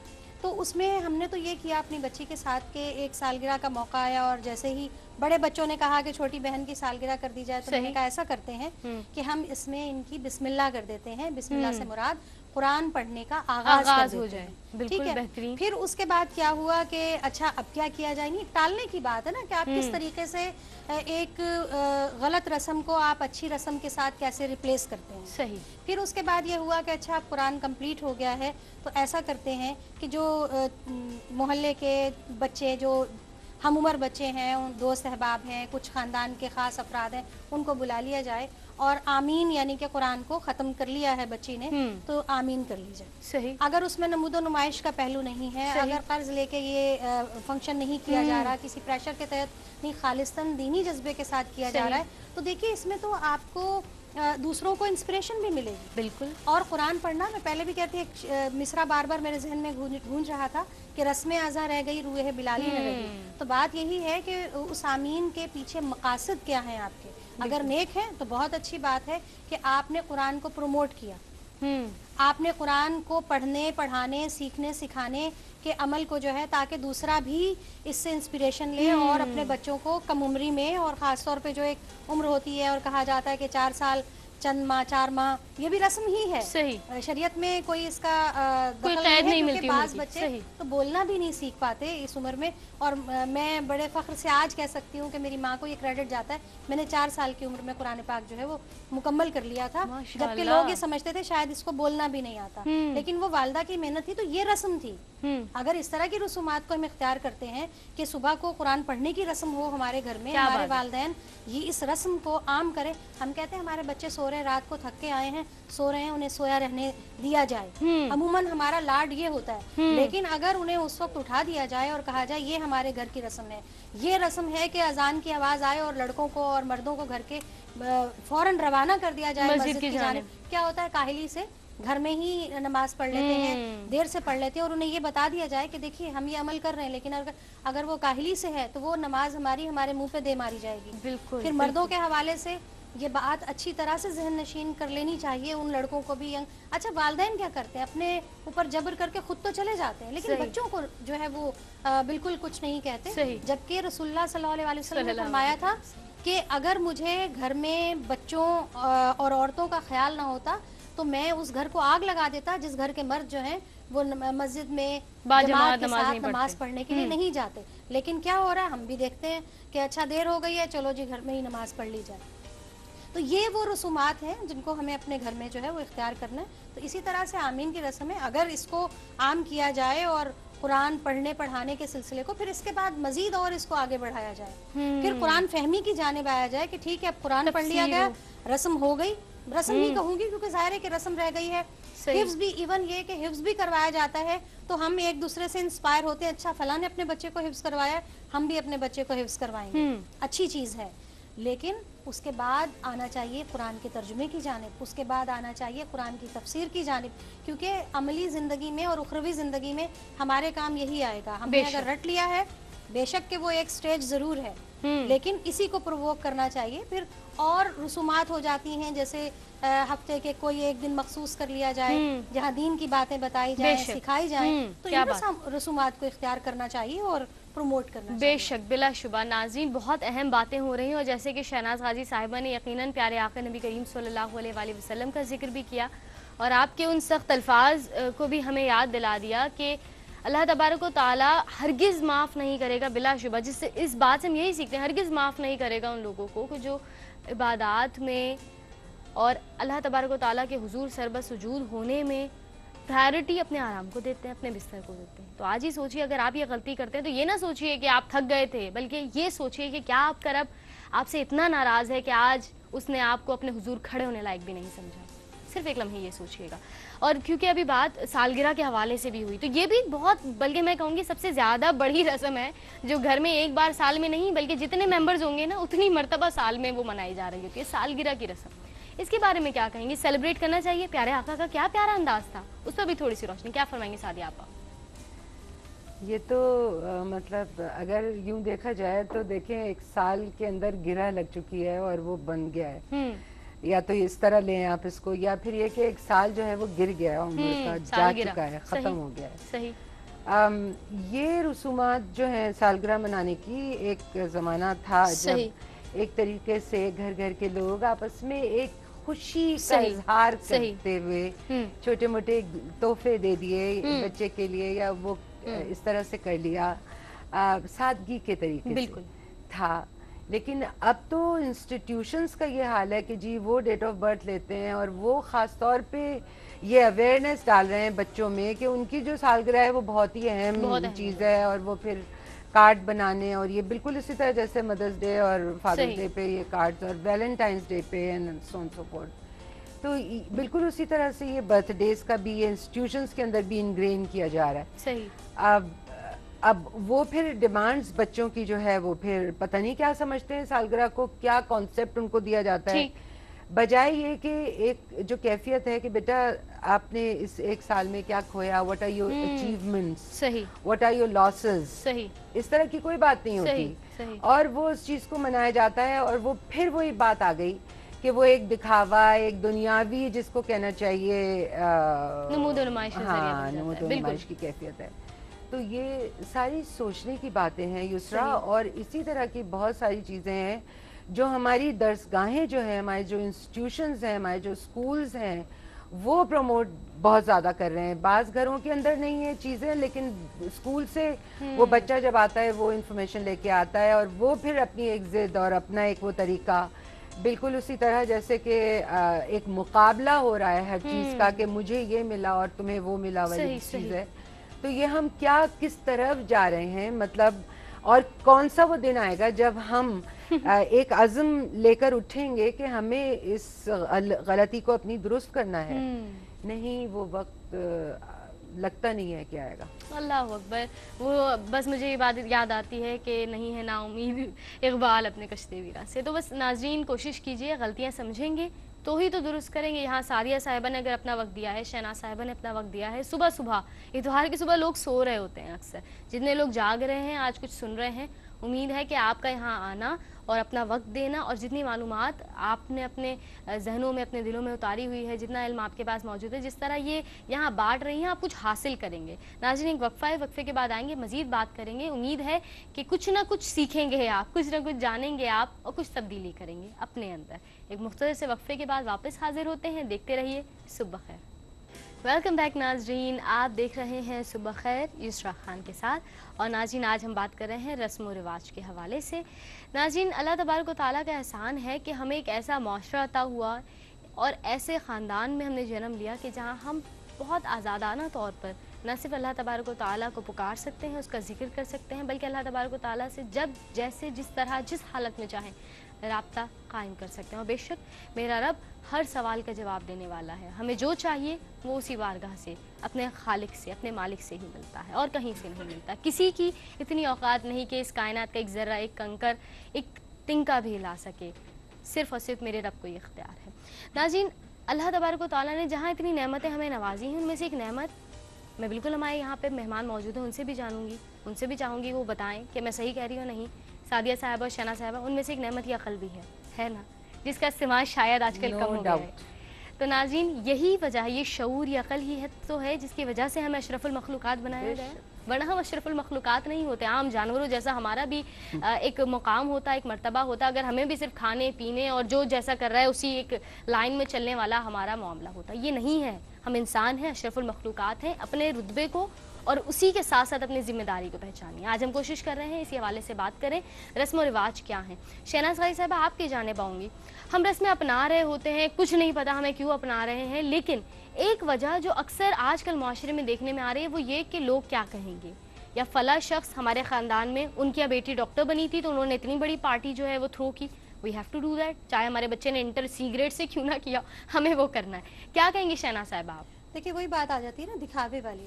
तो उसमें हमने तो ये किया अपनी बच्ची के साथ के एक सालगिरह का मौका आया और जैसे ही बड़े बच्चों ने कहा कि छोटी बहन की सालगिरह कर दी जाए, तो मैंने कहा ऐसा करते हैं कि हम इसमें इनकी बिस्मिल्लाह कर देते हैं। बिस्मिल्लाह से मुराद कुरान पढ़ने का आगाज हो जाए, ठीक है। फिर उसके बाद क्या हुआ कि अच्छा अब क्या किया जाए, नहीं टालने की बात है ना कि आप किस तरीके से एक गलत रस्म को आप अच्छी रस्म के साथ कैसे रिप्लेस करते हैं, सही। फिर उसके बाद ये हुआ कि अच्छा अब कुरान कंप्लीट हो गया है, तो ऐसा करते हैं कि जो मोहल्ले के बच्चे, जो हम उम्र बच्चे हैं, उन दोस्त अहबाब हैं, कुछ ख़ानदान के ख़ास अफराद हैं, उनको बुला लिया जाए और आमीन यानी कि कुरान को ख़त्म कर लिया है बच्ची ने, तो आमीन कर ली जाए, सही। अगर उसमें नमूदो नुमाइश का पहलू नहीं है, अगर कर्ज लेके ये फंक्शन नहीं किया जा रहा, किसी प्रेशर के तहत नहीं, खालिस्तन दीनी जज्बे के साथ किया जा रहा है, तो देखिए इसमें तो आपको दूसरों को इंस्पिरेशन भी मिलेगी, बिल्कुल। और कुरान पढ़ना, मैं पहले भी कहती है, मिसरा बार बार मेरे जहन में गूंज रहा था कि रस्में आज़ा रह गई, रूहे बिलाली न रही। तो बात यही है कि उस आमीन के पीछे मकासद क्या हैं आपके। अगर नेक है तो बहुत अच्छी बात है कि आपने कुरान को प्रमोट किया, आपने कुरान को पढ़ने, पढ़ाने, सीखने, सिखाने के अमल को जो है, ताकि दूसरा भी इससे इंस्पिरेशन ले और अपने बच्चों को कम उम्री में, और ख़ास तौर पे जो एक उम्र होती है और कहा जाता है कि 4 साल चंद माह 4 माह, ये भी रस्म ही है, सही। शरीयत में कोई इसका कोई कैद नहीं मिलती, बाज़ बच्चे तो बोलना भी नहीं सीख पाते इस उम्र में। और मैं बड़े फ़ख्र से आज कह सकती हूँ कि मेरी माँ को ये क्रेडिट जाता है, मैंने 4 साल की उम्र में कुरान पाक जो है वो मुकम्मल कर लिया था, जबकि लोग ये समझते थे शायद इसको बोलना भी नहीं आता, लेकिन वो वालदा की मेहनत थी, तो ये रस्म थी। अगर इस तरह की रसूमात को हम इख्तियार करते हैं कि सुबह को कुरान पढ़ने की रस्म हो हमारे घर में, हमारे वालिदैन ये इस रस्म को आम करें। हम कहते हैं हमारे बच्चे सो रहे हैं, रात को थक के आए हैं, सो रहे हैं, उन्हें सोया रहने दिया जाए, अमूमन हमारा लाड ये होता है। लेकिन अगर उन्हें उस वक्त उठा दिया जाए और कहा जाए ये हमारे घर की रस्म है, ये रस्म है कि अजान की आवाज़ आए और लड़कों को और मर्दों को घर के फौरन रवाना कर दिया जाए मस्जिद की जानिब, क्या होता है, काहिली से घर में ही नमाज पढ़ लेते हैं, देर से पढ़ लेते हैं, और उन्हें ये बता दिया जाए कि देखिए हम ये अमल कर रहे हैं, लेकिन अगर वो काहिली से है तो वो नमाज हमारे मुंह पे दे मारी जाएगी, बिल्कुल। फिर मर्दों के हवाले से ये बात अच्छी तरह से जहन नशीन कर लेनी चाहिए उन लड़कों को भी। अच्छा, वालिदैन क्या करते हैं, अपने ऊपर जबर करके खुद तो चले जाते हैं, लेकिन बच्चों को जो है वो बिल्कुल कुछ नहीं कहते, जबकि रसूलुल्लाह सल्लल्लाहु अलैहि वसल्लम ने फरमाया था कि अगर मुझे घर में बच्चों और औरतों का ख्याल ना होता तो मैं उस घर को आग लगा देता जिस घर के मर्द जो हैं वो मस्जिद में जमात के साथ नमाज पढ़ने के लिए नहीं जाते। लेकिन क्या हो रहा है, हम भी देखते हैं कि अच्छा देर हो गई है, चलो जी घर में ही नमाज पढ़ ली जाए। तो ये वो रसूमात हैं जिनको हमें अपने घर में जो है वो इख्तियार करना है। तो इसी तरह से आमीन की रस्म है, अगर इसको आम किया जाए और कुरान पढ़ने पढ़ाने के सिलसिले को, फिर इसके बाद मजीद और इसको आगे बढ़ाया जाए, फिर कुरान फहमी की जानिब आया जाए कि ठीक है अब कुरान पढ़ लिया गया, रस्म हो गई, रस्म ही कहूंगी क्योंकि ज़ाहिर है कि रस्म रह गई है। हिफ्ज भी, इवन ये कि हिफ्ज भी करवाया जाता है तो हम एक दूसरे से इंस्पायर होते हैं, अच्छा फलां ने अपने बच्चे को हिफ्ज करवाया, हम भी अपने बच्चे को हिफ्ज करवाएंगे, अच्छी चीज़ है। लेकिन उसके बाद आना चाहिए कुरान के तर्जुमे की जानिब, उसके बाद आना चाहिए कुरान की तफसीर की जानिब, क्योंकि अमली ज़िंदगी में और उखरवी ज़िंदगी में हमारे काम यही आएगा। हमने अगर रट लिया है, बेशक कि वो एक स्टेज ज़रूर है, लेकिन इसी को प्रोवोक करना चाहिए। फिर और रसूमात हो जाती हैं, जैसे हफ्ते के कोई एक दिन मखसूस कर लिया जाए जहाँ दीन की बातें बताई जाए, सिखाई जाए, तो इन रसूमात को इख्तियार करना चाहिए और प्रमोट करना। बेशक, बिलाशुबा नाज़रीन, बहुत अहम बातें हो रही हैं, और जैसे कि शहनाज गाजी साहिबा ने यकीनन प्यारे आका नबी करीम सल्लल्लाहु अलैहि वसल्लम का जिक्र भी किया और आपके उन सख्त अल्फाज को भी हमें याद दिला दिया कि अल्लाह तबारक व तआला हरगिज़ माफ़ नहीं करेगा, बिलाशुबा। जिससे इस बात से हम यही सीखते हैं, हरगिज़ माफ़ नहीं करेगा उन लोगों को कि जो इबादात में और अल्लाह तबारक व तआला के हुजूर सरबत सुजूद होने में प्रायोरिटी अपने आराम को देते हैं, अपने बिस्तर को देते हैं। तो आज ही सोचिए, अगर आप ये गलती करते हैं तो ये ना सोचिए कि आप थक गए थे, बल्कि ये सोचिए कि क्या आपका रब आपसे इतना नाराज़ है कि आज उसने आपको अपने हुजूर खड़े होने लायक भी नहीं समझा। सिर्फ एक लम्हे ये सोचिएगा। और क्योंकि अभी बात सालगिरह के हवाले से भी हुई, तो ये भी बहुत, बल्कि मैं कहूँगी सबसे ज़्यादा बड़ी रस्म है जो घर में एक बार साल में नहीं बल्कि जितने मेंबर्स होंगे ना उतनी मरतबा साल में वो मनाई जा रही होती है, सालगिरह की रस्म। इसके बारे में क्या कहेंगे? सेलिब्रेट करना चाहिए? प्यारे आका का क्या प्यारा अंदाज था, उस पर भी थोड़ी सी रोशनी, क्या फरमाएंगे सादिया आपा? ये तो मतलब अगर यूं देखा जाए तो देखें, एक साल के अंदर गिरह लग चुकी है और वो बन गया है। या तो इस तरह लें आप इसको, या फिर ये कि एक साल जो है वो गिर गया है, उम्र का जा चुका है, खत्म हो गया है। सही। ये रसूमात जो है सालगिरह मनाने की, एक जमाना था जब एक तरीके से घर घर के लोग आपस में एक खुशी का इजहार करते हुए छोटे मोटे तोहफे दे दिए बच्चे के लिए, या वो इस तरह से कर लिया, सादगी के तरीके से था। लेकिन अब तो इंस्टीट्यूशंस का ये हाल है कि जी वो डेट ऑफ बर्थ लेते हैं और वो ख़ास तौर पे ये अवेयरनेस डाल रहे हैं बच्चों में कि उनकी जो सालगिरह है वो बहुत ही अहम चीज़ है, और वो फिर कार्ड बनाने, और ये बिल्कुल इसी तरह जैसे मदर्स डे और फादर्स डे पे ये कार्ड्स, और वैलेंटाइंस डे पे and so on so fourth, तो बिल्कुल उसी तरह से ये बर्थडेज का भी ये इंस्टीट्यूशंस के अंदर भी इनग्रेन किया जा रहा है। सही। अब वो फिर डिमांड्स बच्चों की जो है वो फिर पता नहीं क्या समझते हैं सालगिरह को, क्या कॉन्सेप्ट उनको दिया जाता है, बजाय ये कि एक जो कैफियत है कि बेटा आपने इस एक साल में क्या खोया, व्हाट आर योर अचीवमेंट्स, सही, व्हाट आर योर लॉसेस, सही, इस तरह की कोई बात नहीं होती। सही। और वो उस चीज को मनाया जाता है, और वो फिर वही बात आ गई कि वो एक दिखावा, एक दुनियावी जिसको कहना चाहिए नमूद-ओ-नुमाइश की कैफियत है। तो ये सारी सोचने की बातें हैं युसरा, और इसी तरह की बहुत सारी चीज़ें हैं जो हमारी दरसगाहें जो हैं, हमारे जो इंस्टीट्यूशंस हैं, हमारे जो स्कूल्स हैं, वो प्रमोट बहुत ज़्यादा कर रहे हैं। बाज़ घरों के अंदर नहीं है चीज़ें, लेकिन स्कूल से वो बच्चा जब आता है वो इन्फॉर्मेशन लेके आता है, और वो फिर अपनी एक ज़िद और अपना एक वो तरीका, बिल्कुल उसी तरह जैसे कि एक मुकाबला हो रहा है हर चीज़ का कि मुझे ये मिला और तुम्हें वो मिला वाली चीज़ है। तो ये हम क्या किस तरफ जा रहे हैं, मतलब, और कौन सा वो दिन आएगा जब हम एक अज़म लेकर उठेंगे कि हमें इस गलती को अपनी दुरुस्त करना है। नहीं, वो वक्त लगता नहीं है कि आएगा। अल्लाह अकबर। वो बस मुझे ये बात याद आती है कि नहीं है ना उम्मीद इकबाल अपने कश्ते वीरा से। तो बस नाज़रीन कोशिश कीजिए, गलतियाँ समझेंगे तो ही तो दुरुस्त करेंगे। यहाँ सादिया साहिबा ने अगर अपना वक्त दिया है, शहनाज साहिबा ने अपना वक्त दिया है, सुबह सुबह इतवार की सुबह लोग सो रहे होते हैं अक्सर, जितने लोग जाग रहे हैं आज कुछ सुन रहे हैं, उम्मीद है कि आपका यहाँ आना और अपना वक्त देना और जितनी मालूमात आपने अपने जहनों में, अपने दिलों में उतारी हुई है, जितना इल्म आपके पास मौजूद है, जिस तरह ये यहाँ बांट रही हैं, आप कुछ हासिल करेंगे। नाज़रीन एक वक्फा है, वक्फे के बाद आएंगे, मज़ीद बात करेंगे। उम्मीद है कि कुछ ना कुछ सीखेंगे आप, कुछ ना कुछ जानेंगे आप, और कुछ तब्दीली करेंगे अपने अंदर। एक मुख्तसर से वक्फे के बाद वापस हाजिर होते हैं, देखते रहिए सुबह खैर। वेलकम बैक नाज़रीन, आप देख रहे हैं सुबह खैर युसरा खान के साथ। और नाज़रीन आज हम बात कर रहे हैं रस्म व रिवाज के हवाले से। नाज़रीन अल्लाह तबारक व तआला का एहसान है कि हमें एक ऐसा माशरा अता हुआ और ऐसे ख़ानदान में हमने जन्म लिया कि जहाँ हम बहुत आज़ादाना तौर पर न सिर्फ अल्लाह तबारक व तआला को पुकार सकते हैं, उसका जिक्र कर सकते हैं, बल्कि अल्लाह तबारक व तआला से जब जैसे जिस तरह जिस हालत में चाहें رابطہ قائم کر سکتے ہیں. اور بے شک میرا رب ہر سوال کا جواب دینے والا ہے. ہمیں جو چاہیے وہ اسی بارگاہ سے، اپنے خالق سے، اپنے مالک سے ہی ملتا ہے اور کہیں سے نہیں ملتا. کسی کی اتنی اوقات نہیں کہ اس کائنات کا ایک ذرہ، ایک کنکر، ایک تنکا بھی لا سکے. صرف اور صرف میرے رب کو یہ اختیار ہے. ناظرین، اللہ تبارک و تعالیٰ نے جہاں اتنی نعمتیں ہمیں نوازی ہیں، ان میں سے ایک نعمت میں بالکل، ہمارے یہاں پہ مہمان موجود ہیں، ان سے بھی جانوں گی، ان سے بھی چاہوں گی وہ بتائیں کہ میں صحیح کہہ رہی ہوں نہیں. سعدیہ صاحبہ اور شنا صاحبہ، ان میں سے ایک نعمت یہ عقل بھی ہے نا، جس کا استعمال شاید آج کل کم ہو گیا ہے. تو ناظرین، یہی وجہ ہے، یہ شعور، یہ عقل ہی ہے تو ہے جس کی وجہ سے ہمیں اشرف المخلوقات بنایا گیا ہے. ورنہ ہم اشرف المخلوقات نہیں ہوتے. عام جانوروں جیسا ہمارا بھی ایک مقام ہوتا ہے، ایک مرتبہ ہوتا ہے. اگر ہمیں بھی صرف کھانے پینے اور جو جیسا کر رہا ہے اسی ایک لائن میں چلنے والا ہمارا معاملہ ہوتا ہے. یہ نہیں ہے. ہم انسان ہیں، اشرف المخلوقات ہیں. اپنے رتبے کو اور اسی کے ساتھ ساتھ اپنی ذمہ داری کو پہچانیے. آج ہم کوشش کر رہے ہیں اسی حوالے سے بات کریں، رسم و رواج کیا ہیں. شہناز غازی صاحبہ، آپ کی جانب آؤں گی. ہم رسمیں اپنا رہے ہوتے ہیں، کچھ نہیں پتا ہمیں کیوں اپنا رہے ہیں، لیکن ایک وجہ جو اکثر آج کل معاشرے میں دیکھنے میں آ رہی ہے وہ یہ کہ لوگ کیا کہیں گے. یا فلاں شخص ہمارے خاندان میں، ان کی بیٹی ڈاکٹر بنی تھی تو انہوں نے اتنی بڑی پارٹی جو ہے وہ تھرو کی. We have to do that. چاہے ہمارے بچے نے انٹر سی گریڈ سے کیوں نہ کیا، ہمیں وہ کرنا ہے. کیا کہیں گے شہناز صاحبہ آپ؟ دیکھیے وہی بات آ جاتی ہے نا دکھاوے والی.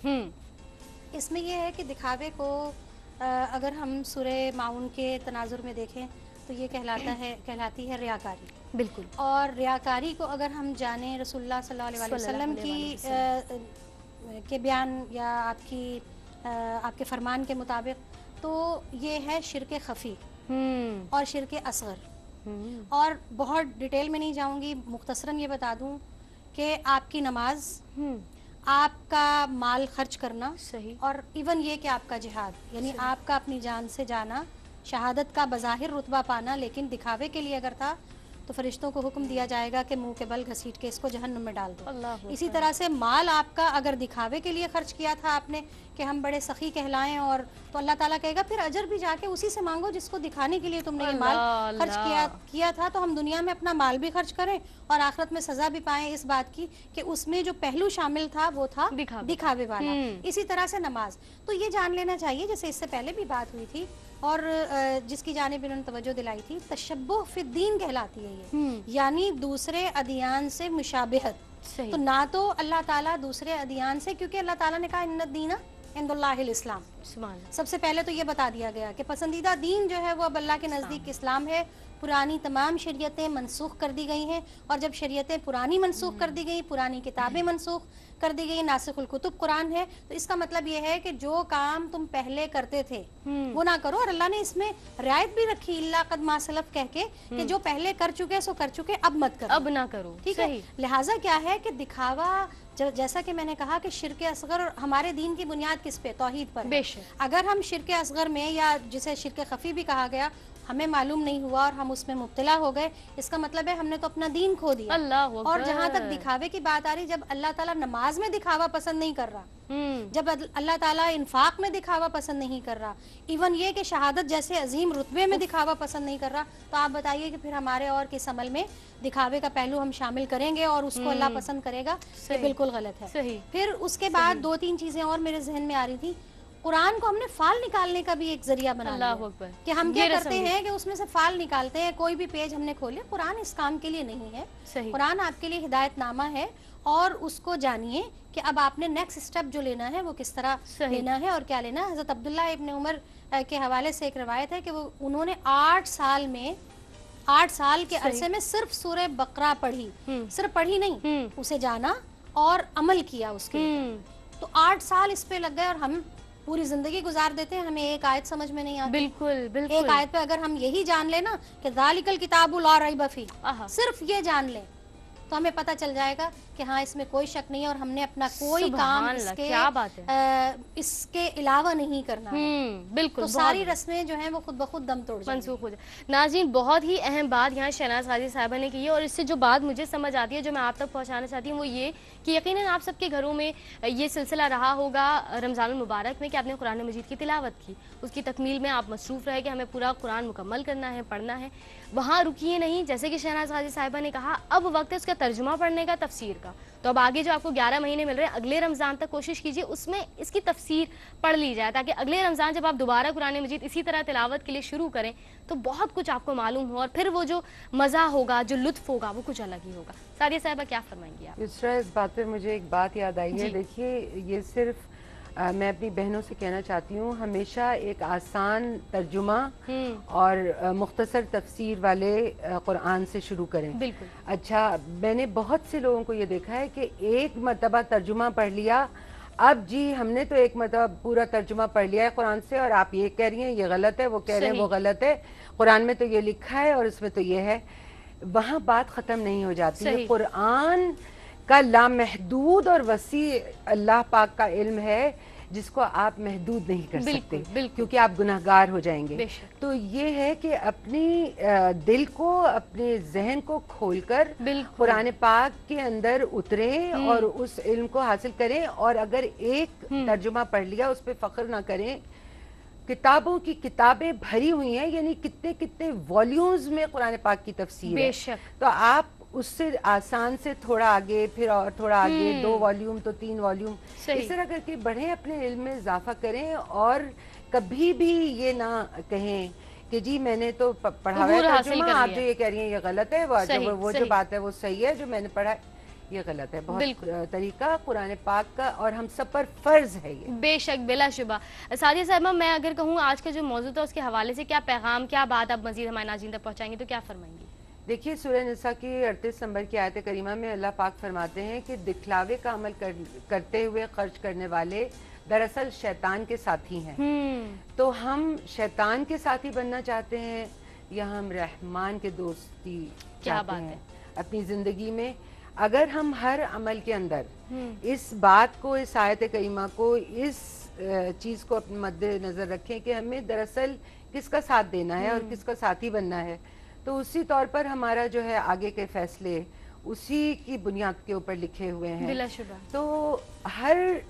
اس میں یہ ہے کہ دکھاوے کو اگر ہم سورہ معاون کے تناظر میں دیکھیں تو یہ کہلاتی ہے ریاکاری. بالکل. اور ریاکاری کو اگر ہم جانیں رسول اللہ صلی اللہ علیہ وسلم کے بیان یا آپ کے فرمان کے مطابق، تو یہ ہے شرک خفی اور شرک اصغر. اور بہت ڈیٹیل میں نہیں جاؤں گی، مختصراً یہ بتا دوں کہ آپ کی نماز، آپ کا مال خرچ کرنا، صحیح، اور ایون یہ کہ آپ کا جہاد، یعنی آپ کا اپنی جان سے جانا، شہادت کا بظاہر رتبہ پانا لیکن دکھاوے کے لیے اگر تھا تو فرشتوں کو حکم دیا جائے گا کہ منہ کے بل گھسیٹ کے اس کو جہنم میں ڈال دو. اسی طرح سے مال آپ کا اگر دکھاوے کے لیے خرچ کیا تھا آپ نے کہ ہم بڑے سخی کہلائیں، اور تو اللہ تعالیٰ کہے گا پھر اجر بھی جا کے اسی سے مانگو جس کو دکھانے کے لیے تم نے یہ مال خرچ کیا تھا. تو ہم دنیا میں اپنا مال بھی خرچ کریں اور آخرت میں سزا بھی پائیں اس بات کی کہ اس میں جو پہلو شامل تھا وہ تھا دکھاوے والا. اسی طرح سے نماز، تو یہ جان لینا چاہیے جیسے اس سے پہلے بھی بات ہوئی تھی اور جس کی جانب انہوں نے توجہ دلائی تھی، تشبہ فی الدین کہلاتی ہے یہ، یعنی دوسرے ادیان سے مشابہت. تو نہ تو اللہ تعالیٰ دوسرے ادیان سے، کیونکہ اللہ تعالیٰ نے کہا ان الدین عند اللہ الاسلام، سب سے پہلے تو یہ بتا دیا گیا کہ پسندیدہ دین جو ہے وہ اب اللہ کے نزدیک اسلام ہے. پرانی تمام شریعتیں منسوخ کر دی گئی ہیں، اور جب شریعتیں پرانی منسوخ کر دی گئی، پرانی کتابیں منسوخ کر دی گئی، ناسخ الکتب قرآن ہے، تو اس کا مطلب یہ ہے کہ جو کام تم پہلے کرتے تھے وہ نہ کرو. اور اللہ نے اس میں رعایت بھی رکھی، اللہ قد ما سلف کہہ کے، کہ جو پہلے کر چکے سو کر چکے، اب مت کرو، اب نہ کرو. ٹھیک ہے. لہٰذا کیا ہے کہ دکھاوا، جیسا کہ میں نے کہا کہ شرک اصغر ہمارے دین کی بنیاد کس پہ؟ توحید پر. اگر ہم شرک اصغر میں، یا جسے شرک خفی بھی کہا گیا، ہمیں معلوم نہیں ہوا اور ہم اس میں مبتلا ہو گئے، اس کا مطلب ہے ہم نے تو اپنا دین کھو دیا. اور جہاں تک دکھاوے کی بات آ رہی، جب اللہ تعالیٰ نماز میں دکھاوا پسند نہیں کر رہا، جب اللہ تعالیٰ انفاق میں دکھاوا پسند نہیں کر رہا، ایون یہ کہ شہادت جیسے عظیم رتبے میں دکھاوا پسند نہیں کر رہا، تو آپ بتائیے کہ پھر ہمارے اور کس عمل میں دکھاوے کا پہلو ہم شامل کریں گے اور اس کو اللہ پسند کرے گا؟ یہ بالکل غلط ہے. پھر اس کے بعد دو تین چیزیں اور میرے ذہن میں آ رہی تھی. قرآن کو ہم نے فال نکالنے کا بھی ایک ذریعہ بنا لیا کہ ہم کیا کرتے ہیں کہ اس میں سے فال نکالتے ہیں. کوئی بھی پیج ہم نے کھولے، قرآن اس کام کے لیے نہیں ہے. قرآن آپ کے لیے ہدایت نامہ ہے، اور اس کو جانیے کہ اب آپ نے نیکسٹ سٹیپ جو لینا ہے وہ کس طرح لینا ہے اور کیا لینا ہے. حضرت عبداللہ ابن عمر کے حوالے سے ایک روایت ہے کہ انہوں نے 8 سال کے عرصے میں صرف سورہ بقرہ پڑھی، صرف پڑھی نہیں، اسے جانا اور عمل کیا اس کے. تو 8 سال اس پہ لگ گئے، اور ہم پوری زندگی گزار دیتے ہیں، ہمیں ایک آیت سمجھ میں نہیں آتی. بالکل. ایک آیت پہ اگر ہم یہی جان لیں نا کہ ذالک الکتاب لا ریب فیہ، صرف یہ جان لیں تو ہمیں پتہ چل جائے گا کہ ہاں اس میں کوئی شک نہیں ہے اور ہم نے اپنا کوئی کام اس کے علاوہ نہیں کرنا. بالکل. تو ساری رسمیں جو ہیں وہ خود بخود دم توڑ منسوخ ہو جائے. ناظرین، بہت ہی اہم بات یہاں شہناز غازی صاحبہ نے کی ہے، اور اس سے جو بات مجھے سمجھ آتی ہے، جو میں آپ تک پہنچانا چاہتی ہوں، وہ یہ کہ یقیناً آپ سب کے گھروں میں یہ سلسلہ رہا ہوگا رمضان المبارک میں کہ آپ نے قرآن مجید کی تلاوت کی، اس کی تکمیل میں آپ مصروف رہے کہ ہمیں پورا قرآن مکمل کرنا ہے، پڑھنا ہے. وہاں رکیے نہیں، جیسے کہ شہناز غازی صاحبہ نے کہا اب وقت ہے اس کا ترجمہ پڑھنے کا، تفسیر کا. का। तो अब आगे जो आपको 11 महीने मिल रहे हैं, अगले रमज़ान तक कोशिश कीजिए उसमें इसकी तफसीर पढ़ ली जाए, ताकि अगले रमज़ान जब आप दोबारा कुरान मजीद इसी तरह तिलावत के लिए शुरू करें तो बहुत कुछ आपको मालूम हो, और फिर वो जो मज़ा होगा, जो लुत्फ़ होगा, वो कुछ अलग ही होगा। सादिया साहिबा क्या फरमाएंगी आप? युसरा, इस बात पे मुझे एक बात याद आई है। देखिए, ये सिर्फ मैं अपनी बहनों से कहना चाहती हूँ, हमेशा एक आसान तर्जुमा और मुख्तसर तफसीर वाले कुरान से शुरू करें। बिल्कुल। अच्छा, मैंने बहुत से लोगों को ये देखा है कि एक मरतबा तर्जुमा पढ़ लिया, अब जी हमने तो एक मरतबा पूरा तर्जुमा पढ़ लिया है कुरान से, और आप ये कह रही हैं ये गलत है, वो कह रहे हैं वो गलत है, कुरान में तो ये लिखा है और इसमें तो ये है। वहाँ बात ख़त्म नहीं हो जाती है। कुरान का लामहदूद और वसी अल्लाह पाक का इल्म है, जिसको आप महदूद नहीं कर सकते, क्योंकि आप गुनहगार हो जाएंगे। तो ये है कि अपनी दिल को, अपने जहन को खोलकर कुरान पाक के अंदर उतरें और उस इल्म को हासिल करें। और अगर एक तर्जुमा पढ़ लिया, उस पर फख्र ना करें। किताबों की किताबें भरी हुई हैं, यानी कितने कितने वॉल्यूम्स में कुरान पाक की तफसीर है। तो आप उससे आसान से थोड़ा आगे, फिर और थोड़ा आगे, 2 वॉल्यूम तो 3 वॉल्यूम, इस तरह करके बढ़े, अपने इल्म में इजाफा करें। और कभी भी ये ना कहें कि जी मैंने तो पढ़ा हुआ है तर्जुमा, आप जो ये कह रही हैं ये गलत है, वो जो बात है वो सही है, जो मैंने पढ़ा है ये गलत है। बहुत तरीका कुरान पाक का, और हम सब पर फर्ज है ये। बेशक, बिला शुबा। सादिया साहिबा, मैं अगर कहूँ आज का जो मौजूद था उसके हवाले से क्या पैगाम, क्या बात आप मजीद हमारे नाज़रीन तक पहुँचाएंगे, तो क्या फरमाएंगी? देखिए, सूरह निसा की 38 नंबर की आयत करीमा में अल्लाह पाक फरमाते हैं कि दिखलावे का अमल करते हुए खर्च करने वाले दरअसल शैतान के साथी हैं। तो हम शैतान के साथी बनना चाहते हैं या हम रहमान के दोस्ती चाहते हैं अपनी जिंदगी में? अगर हम हर अमल के अंदर इस बात को, इस आयत करीमा को, इस चीज़ को अपने मद्देनजर रखें कि हमें दरअसल किसका साथ देना है और किसका साथी बनना है, तो उसी तौर पर हमारा जो है आगे के फैसले उसी की बुनियाद के ऊपर लिखे हुए हैं। तो हर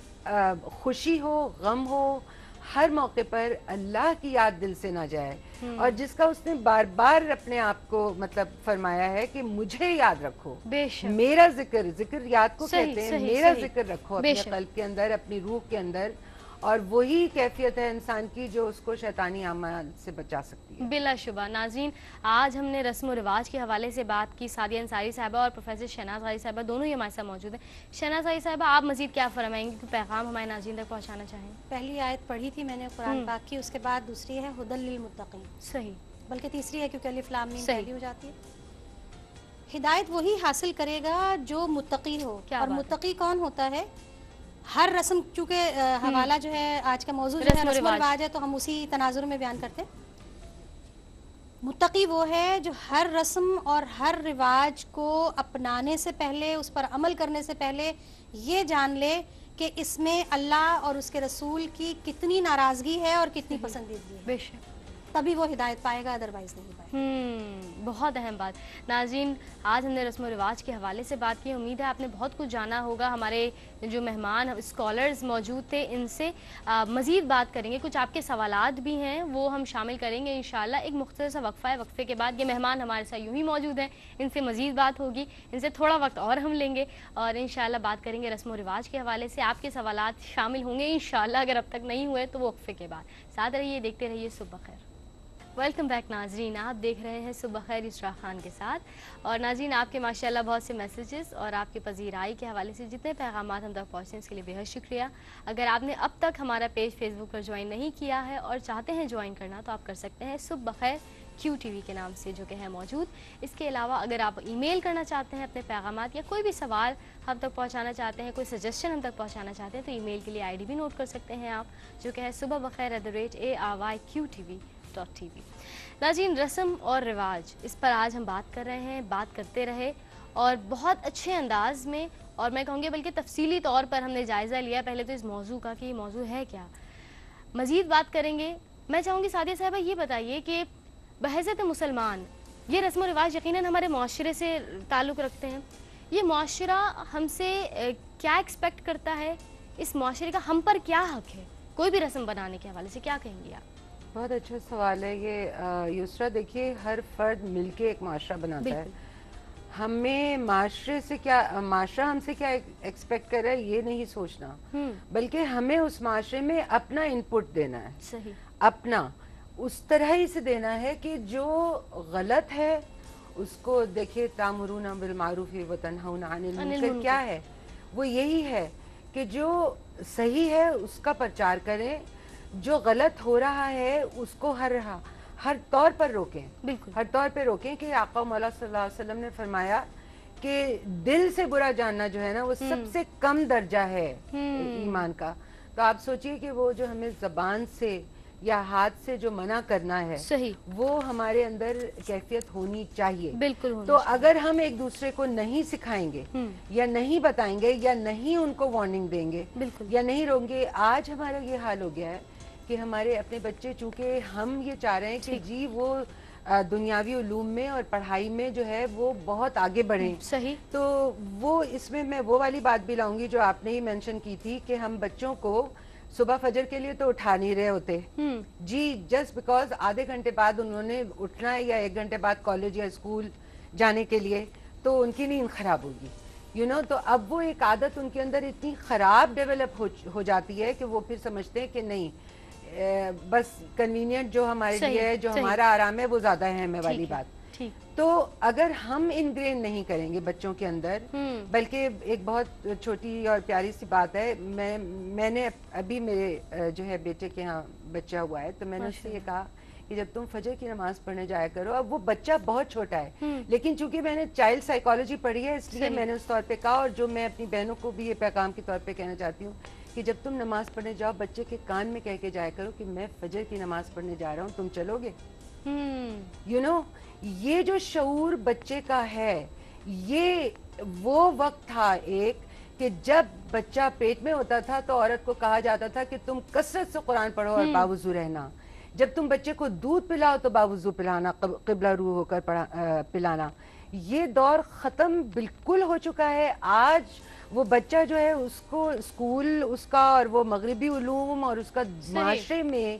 खुशी हो, गम हो, हर मौके पर अल्लाह की याद दिल से ना जाए। और जिसका उसने बार बार अपने आप को मतलब फरमाया है कि मुझे याद रखो, मेरा जिक्र याद को कहते हैं, मेरा जिक्र रखो अपने कल्ब के अंदर, अपनी रूह के अंदर, और वही कैफियत है इंसान की जो उसको शैतानी अमाल से बचा सकती है। बिला शुबा। नाज़रीन, आज हमने रस्म और रिवाज के हवाले से बात की। सादिया अंसारी साहिबा और प्रोफेसर शहनाज गाजी साहिबा दोनों ही हमारे साथ मौजूद हैं। शहनाज गाजी साहिबा, आप मजीद क्या फरमाएंगे, कि पैगाम हमारे नाज़रीन तक पहुँचाना चाहें? पहली आयत पढ़ी थी मैंने कुरान पाक की, उसके बाद दूसरी है हुदल लिल मुत्तकीन। सही। बल्कि तीसरी है, क्योंकि अलिफ लाम मीम पहली हो जाती है। हिदायत वही हासिल करेगा जो मुत्तकी हो। और मुत्तकी कौन होता है? हर रस्म, चूँकि हवाला जो है आज का मौजूद जो है रस्म रिवाज है, तो हम उसी तनाजुर में बयान करते हैं। मुत्तकी वो है जो हर रस्म और हर रिवाज को अपनाने से पहले, उस पर अमल करने से पहले ये जान ले कि इसमें अल्लाह और उसके रसूल की कितनी नाराज़गी है और कितनी पसंदीदगी है। बेशक, तभी वो हिदायत पाएगा, अदरवाइज नहीं पाएगा। बहुत अहम बात। नाज़रीन, आज हमने रस्म रिवाज के हवाले से बात की। उम्मीद है आपने बहुत कुछ जाना होगा। हमारे जो मेहमान स्कॉलर्स मौजूद थे, इनसे मज़ीद बात करेंगे। कुछ आपके सवालात भी हैं, वो हम शामिल करेंगे इंशाल्लाह। एक मुख्तसर सा वक्फ़ा है, वक्फ़े के बाद ये मेहमान हमारे साथ यूँ ही मौजूद हैं, इनसे मज़ीद बात होगी। इनसे थोड़ा वक्त और हम लेंगे और इंशाल्लाह बात करेंगे रस्म और रिवाज के हवाले से। आपके सवालात शामिल होंगे इंशाल्लाह, अगर अब तक नहीं हुए तो वो वक्फ़े के बाद। साथ रहिए, देखते रहिए सुबह खैर। वेलकम बैक नाजरीन, आप देख रहे हैं सुबह खैर इसरा खान के साथ। और नाजरीन, आपके माशाल्लाह बहुत से मैसेजेस और आपके पजीराई के हवाले से जितने पैगामात हम तक पहुँचने इसके लिए बेहद शुक्रिया। अगर आपने अब तक हमारा पेज फेसबुक पर ज्वाइन नहीं किया है और चाहते हैं ज्वाइन करना, तो आप कर सकते हैं सुबह खैर QTV के नाम से, जो कि है मौजूद। इसके अलावा अगर आप ईमेल करना चाहते हैं अपने पैगामात या कोई भी सवाल हम तक पहुंचाना चाहते हैं, कोई सजेशन हम तक पहुंचाना चाहते हैं, तो ईमेल के लिए ID भी नोट कर सकते हैं आप, जो कि है subahbakhair@ARYQTV.tv। नाज़रीन, रस्म और रिवाज, इस पर आज हम बात कर रहे हैं, बात करते रहे और बहुत अच्छे अंदाज में, और मैं कहूँगी बल्कि तफसीली तौर पर हमने जायज़ा लिया पहले तो इस मौजू का कि ये मौजू है क्या। मज़ीद बात करेंगे। मैं चाहूँगी सादिया साहिबा ये बताइए कि बहज़त मुसलमान ये रस्म और रिवाज यकीनन हमारे माशरे से ताल्लुक़ रखते हैं। ये माशरा हमसे क्या एक्सपेक्ट करता है, इस माशरे का हम पर क्या हक़ है, कोई भी रस्म बनाने के हवाले से क्या कहेंगी आप? बहुत अच्छा सवाल है ये युसरा। देखिए, हर फर्द मिलके एक माशरा बनाता है। ہمیں معاشرے سے کیا، معاشرہ ہم سے کیا ایکسپیکٹ کر رہا ہے یہ نہیں سوچنا، بلکہ ہمیں اس معاشرے میں اپنا انپٹ دینا ہے. صحیح. اپنا اس طرح ہی سے دینا ہے کہ جو غلط ہے اس کو دیکھیے، تامرون بالمعروف وتنہون عن المنکر کیا ہے، وہ یہی ہے کہ جو صحیح ہے اس کا پرچار کریں، جو غلط ہو رہا ہے اس کو ہر طور پر روکیں. بالکل ہر طور پہ روکیں. کہ آقا مولا صلی اللہ علیہ وسلم نے فرمایا کہ دل سے برا جاننا جو ہے نا وہ سب سے کم درجہ ہے ایمان کا. تو آپ سوچئے کہ وہ جو ہمیں زبان سے یا ہاتھ سے جو منع کرنا ہے وہ ہمارے اندر کیفیت ہونی چاہیے. بالکل. تو اگر ہم ایک دوسرے کو نہیں سکھائیں گے یا نہیں بتائیں گے یا نہیں ان کو وارننگ دیں گے یا نہیں روکیں گے، آج ہمارا یہ حال ہو گیا ہے کہ ہمارے اپنے بچے، چونکہ ہم یہ چاہ رہے ہیں کہ جی وہ دنیاوی علوم میں اور پڑھائی میں جو ہے وہ بہت آگے بڑھیں. صحیح. تو وہ اس میں وہ والی بات بھی لاؤں گی جو آپ نے ہی مینشن کی تھی کہ ہم بچوں کو صبح فجر کے لیے تو اٹھا نہیں رہے ہوتے جی، جسٹ بیکاز آدھے گھنٹے بعد انہوں نے اٹھنا ہے یا 1 گھنٹے بعد کالج یا اسکول جانے کے لیے، تو ان کی نیند خراب ہوگی تو اب وہ ایک عادت ان کے اندر اتنی خراب ڈیولپ ہو جاتی ہے کہ وہ پھر سمجھتے ہیں کہ نہیں، بس کنوینئنٹ جو ہمارے لیے ہے، جو ہمارا آرام ہے وہ زیادہ اہم ہے والی بات. تو اگر ہم انگرین نہیں کریں گے بچوں کے اندر، بلکہ ایک بہت چھوٹی اور پیاری سی بات ہے، میں نے ابھی میرے جو ہے بیٹے کے ہاں بچہ ہوا ہے، تو میں نے اس سے یہ کہا کہ جب تم فجر کی نماز پڑھنے جایا کرو، اب وہ بچہ بہت چھوٹا ہے لیکن چونکہ میں نے چائلڈ سائیکالوجی پڑھی ہے اس لیے میں نے اس طور پہ کہا، اور جو میں اپنی بہنوں کو بھی یہ پیغام کے طور پہ کہنا چاہتی ہوں کہ جب تم نماز پڑھنے جاؤ بچے کے کان میں کہہ کے جایا کرو کہ میں فجر کی نماز پڑھنے جا رہا ہوں، تم چلو گے؟ یہ جو شعور بچے کا ہے، یہ وہ وقت تھا ایک کہ جب بچہ پیٹ میں ہوتا تھا تو عورت کو کہا جاتا تھا کہ تم کثرت سے قرآن پڑھو اور باوضو رہنا. جب تم بچے کو دودھ پلاؤ تو باوضو پلانا، قبلہ رو ہو کر پلانا. یہ دور ختم بالکل ہو چکا ہے. آج وہ بچہ جو ہے اس کو اسکول اس کا اور وہ مغربی علوم اور اس کا معاشرے میں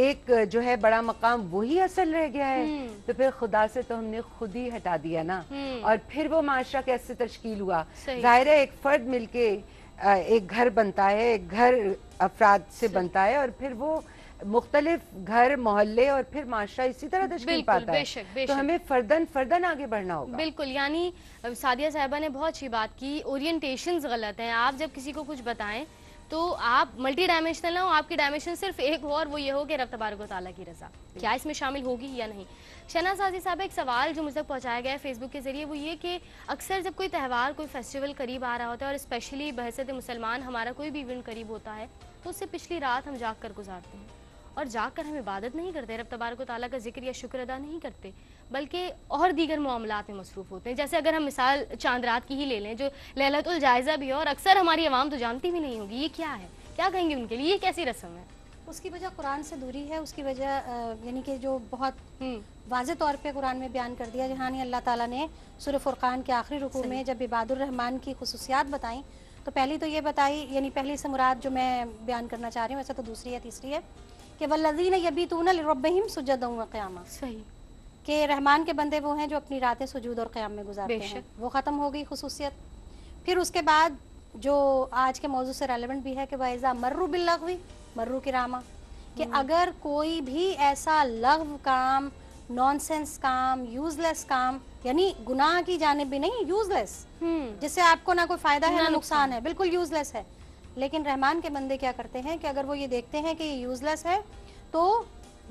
ایک جو ہے بڑا مقام وہی اصل رہ گیا ہے. تو پھر خدا سے تو ہم نے خود ہی ہٹا دیا نا. اور پھر وہ معاشرہ کیسے تشکیل ہوا؟ ظاہر ہے ایک فرد مل کے ایک گھر بنتا ہے، ایک گھر افراد سے بنتا ہے، اور پھر وہ مختلف گھر، محلے اور پھر معاشرہ اسی طرح تشکیل پاتا ہے. تو ہمیں فردن آگے بڑھنا ہوگا. بالکل. یعنی سعدیہ صاحبہ نے بہت اچھی بات کی. اورینٹیشنز غلط ہیں. آپ جب کسی کو کچھ بتائیں تو آپ ملٹی ڈائمینشنل نہ ہو، آپ کی ڈائمینشن صرف ایک ہو اور وہ یہ ہو کہ رب تبارک و تعالیٰ کی رضا. کیا اس میں شامل ہوگی یا نہیں؟ شہناز عازی صاحب، ایک سوال جو مجھ تک پہنچایا گیا ہے فیس بک کے ذریعے، وہ یہ کہ اکثر جب کوئی تہوار، کوئی فیسٹیول قریب آ رہا ہوتا ہے، اور اسپیشلی بحیثیت مسلمان ہمارا کوئی بھی ایونٹ قریب ہوتا ہے، تو اس سے پچھلی رات ہم جاگ کر گزارتے ہیں، اور جاگ کر ہم عبادت نہیں کرتے، رب تبارک و تعالیٰ کا ذکر یا شکر ادا نہیں کرتے، بلکہ اور دیگر معاملات میں مصروف ہوتے ہیں. جیسے اگر ہم مثال چاند رات کی ہی لے لیں، جو لیلۃ الجائزہ بھی ہے اور اکثر ہماری عوام تو جانتی بھی نہیں ہوگی، یہ کیا ہے؟ کیا کہیں گے ان کے لیے؟ یہ کیسی رسم ہے؟ اس کی وجہ قرآن سے دوری ہے. اس کی وجہ یعنی کہ جو بہت واضح طور پہ قرآن میں بیان کر دیا، جہاں اللہ تعالیٰ نے سورہ فرقان کے آخری رکوع میں جب عباد الرحمن کی خصوصیات بتائیں، تو پہلی تو یہ بتائی، یعنی پہلی سے مراد جو میں بیان کرنا چاہ رہی ہوں، ویسے تو دوسری ہے، تیسری ہے کہ والذین یبیتون لربہم سجدا و قیاما. صحیح. کہ رحمان کے بندے وہ ہیں جو اپنی راتیں سجود اور قیام میں گزارتے ہیں. وہ ختم ہو گئی خصوصیت. پھر اس کے بعد جو آج کے موضوع سے ریلیونٹ بھی ہے کہ وَإِذَا مَرُّوا بِاللَّغْوِ مَرُّوا کِرَامًا، کہ اگر کوئی بھی ایسا لغو کام، نان سینس کام، یوز لیس کام، یعنی گناہ کی جانب بھی نہیں، یوز لیس، جس سے آپ کو نہ کوئی فائدہ ہے نہ نقصان ہے، بالکل یوز لیس ہے، لیکن رحمان کے بندے کیا کرتے ہیں کہ اگر وہ یہ دیکھتے ہیں کہ یہ یوز لیس ہے تو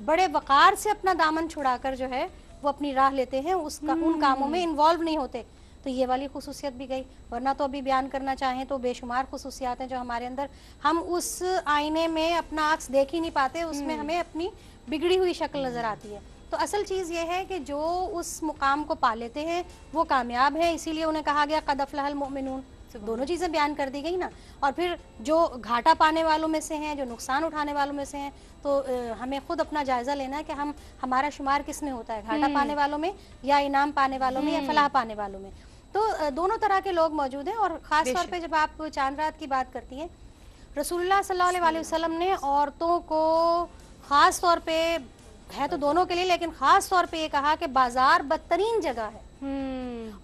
بڑے وقار سے اپنا دامن چھڑا کر جو ہے وہ اپنی راہ لیتے ہیں، ان کاموں میں انوالو نہیں ہوتے. تو یہ والی خصوصیت بھی گئی. ورنہ تو ابھی بیان کرنا چاہیں تو بے شمار خصوصیات ہیں جو ہمارے اندر، ہم اس آئینے میں اپنا عکس دیکھ ہی نہیں پاتے، اس میں ہمیں اپنی بگڑی ہوئی شکل نظر آتی ہے. تو اصل چیز یہ ہے کہ جو اس مقام کو پا لیتے ہیں وہ کامیاب ہیں. اسی لیے انہیں کہا گیا قد افلح المؤمنون. دونوں چیزیں بیان کر دی گئی نا. اور پھر جو گھاٹا پانے والوں میں سے ہیں، جو نقصان اٹھانے والوں میں سے ہیں، تو ہمیں خود اپنا جائزہ لینا ہے کہ ہمارا شمار کس میں ہوتا ہے، گھاٹا پانے والوں میں یا انعام پانے والوں میں یا فلاح پانے والوں میں. تو دونوں طرح کے لوگ موجود ہیں. اور خاص طور پہ جب آپ چاند رات کی بات کرتی ہیں، رسول اللہ صلی اللہ علیہ وسلم نے عورتوں کو خاص طور پہ है तो दोनों के लिए, लेकिन खास तौर पे ये कहा कि बाजार बदतरीन जगह है,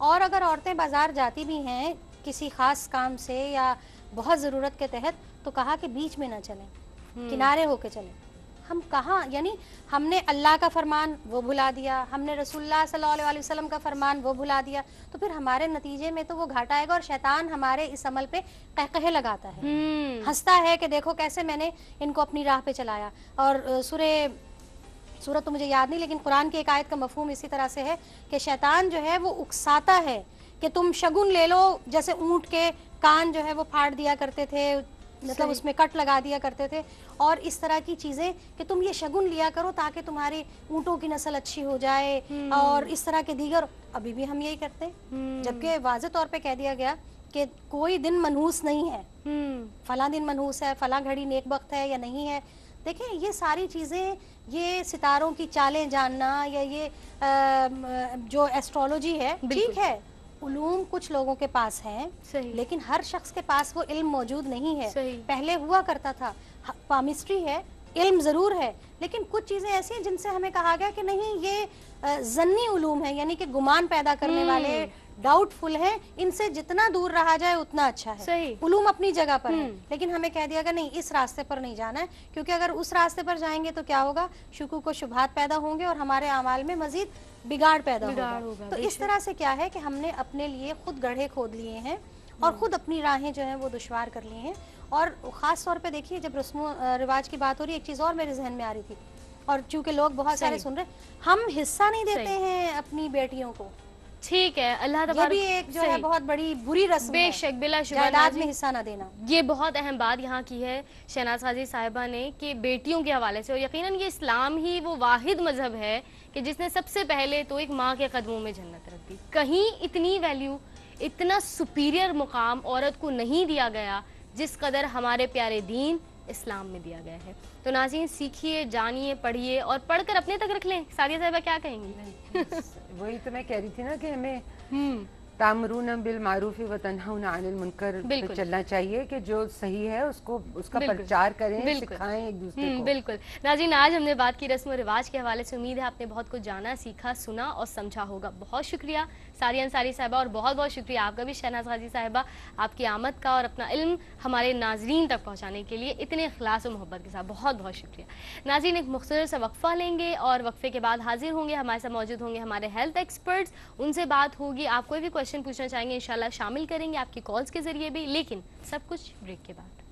और अगर औरतें बाजार जाती भी हैं किसी खास काम से या बहुत ज़रूरत के तहत, तो कहा कि बीच में ना चलें, किनारे होके चलें। हम कहाँ, यानी हमने अल्लाह का फरमान वो भुला दिया, हमने रसूलुल्लाह सल्लल्लाहु अलैहि वसल्लम का फरमान वो भुला दिया, तो फिर हमारे नतीजे में तो वो घाटा आएगा, और शैतान हमारे इस अमल पे कहकहे लगाता है, हंसता है कि देखो कैसे मैंने इनको अपनी राह पे चलाया। और सूरत तो मुझे याद नहीं, लेकिन कुरान की एक आयत का मफहूम इसी तरह से है कि शैतान जो है वो उकसाता है कि तुम शगुन ले लो, जैसे ऊँट के कान जो है वो फाड़ दिया करते थे, मतलब उसमें कट लगा दिया करते थे, और इस तरह की चीज़ें कि तुम ये शगुन लिया करो ताकि तुम्हारी ऊँटों की नस्ल अच्छी हो जाए, और इस तरह के दीगर। अभी भी हम यही करते हैं, जबकि वाज़े तौर पे कह दिया गया कि कोई दिन मनहूस नहीं है, फला दिन मनहूस है, फला घड़ी नेक वक्त है या नहीं है। देखें ये सारी चीज़ें, ये सितारों की चालें जानना या ये जो एस्ट्रोलॉजी है, ठीक है, उलूम कुछ लोगों के पास हैं, लेकिन हर शख्स के पास वो इल्म मौजूद नहीं है। पहले हुआ करता था, पामिस्ट्री है, इल्म ज़रूर है, लेकिन कुछ चीज़ें ऐसी हैं जिनसे हमें कहा गया कि नहीं ये ज़न्नी उलूम है, यानी कि गुमान पैदा करने वाले, डाउटफुल हैं, इनसे जितना दूर रहा जाए उतना अच्छा है। उलूम अपनी जगह पर है, लेकिन हमें कह दिया गया नहीं इस रास्ते पर नहीं जाना है, क्योंकि अगर उस रास्ते पर जाएंगे तो क्या होगा, शुकूक व शुबहात पैदा होंगे और हमारे अमाल में मजीद बिगाड़ पैदा होगा। तो इस तरह से क्या है कि हमने अपने लिए खुद गड्ढे खोद लिए हैं और खुद अपनी राहें जो हैं वो दुश्वार कर ली हैं। और ख़ास तौर पे देखिए, जब रस्मो रिवाज की बात हो रही है, एक चीज़ और मेरे जहन में आ रही थी, और चूंकि लोग बहुत सारे सुन रहे, हम हिस्सा नहीं देते हैं अपनी बेटियों को। ठीक है, अल्लाह तबारक, ये भी एक जो है बहुत बड़ी बुरी रस्म है, बेशक बिलाशुबा जायदाद में हिस्सा ना देना। ये बहुत अहम बात यहाँ की है शहनाज हाजी साहिबा ने कि बेटियों के हवाले से, और यकीनन ये इस्लाम ही वो वाहिद मजहब है कि जिसने सबसे पहले तो एक माँ के कदमों में जन्नत रख दी। कहीं इतनी वैल्यू, इतना सुपीरियर मुकाम औरत को नहीं दिया गया जिस कदर हमारे प्यारे दीन इस्लाम में दिया गया है। तो नाज़रीन, सीखिए, जानिए, पढ़िए और पढ़कर अपने तक रख लें। सादिया साहिबा क्या कहेंगी? वही तो मैं कह रही थी ना कि हमें तामरून बिल मारूफ व तनहौना अनिल मुनकर पे चलना चाहिए, कि जो सही है उसको उसका प्रचार करें, सिखाएं एक दूसरे को। बिल्कुल नाज़रीन, आज हमने बात की रस्म और रिवाज के हवाले से। उम्मीद है आपने बहुत कुछ जाना, सीखा, सुना और समझा होगा। बहुत शुक्रिया सारिया अंसारी साहिबा, और बहुत बहुत शुक्रिया आपका भी शहनाज हाजी साहिबा, आपकी आमद का और अपना इल्म हमारे नाजरीन तक पहुँचाने के लिए इतने इखलास और मोहब्बत के साथ। बहुत बहुत शुक्रिया नाज़रीन। एक मुख्तसर सा वक्फा लेंगे और वक्फे के बाद हाजिर होंगे, हमारे साथ मौजूद होंगे हमारे हेल्थ एक्सपर्ट्स, उनसे बात होगी। आप कोई भी क्वेश्चन पूछना चाहेंगे इंशाल्लाह शामिल करेंगे आपकी कॉल्स के जरिए भी, लेकिन सब कुछ ब्रेक के बाद।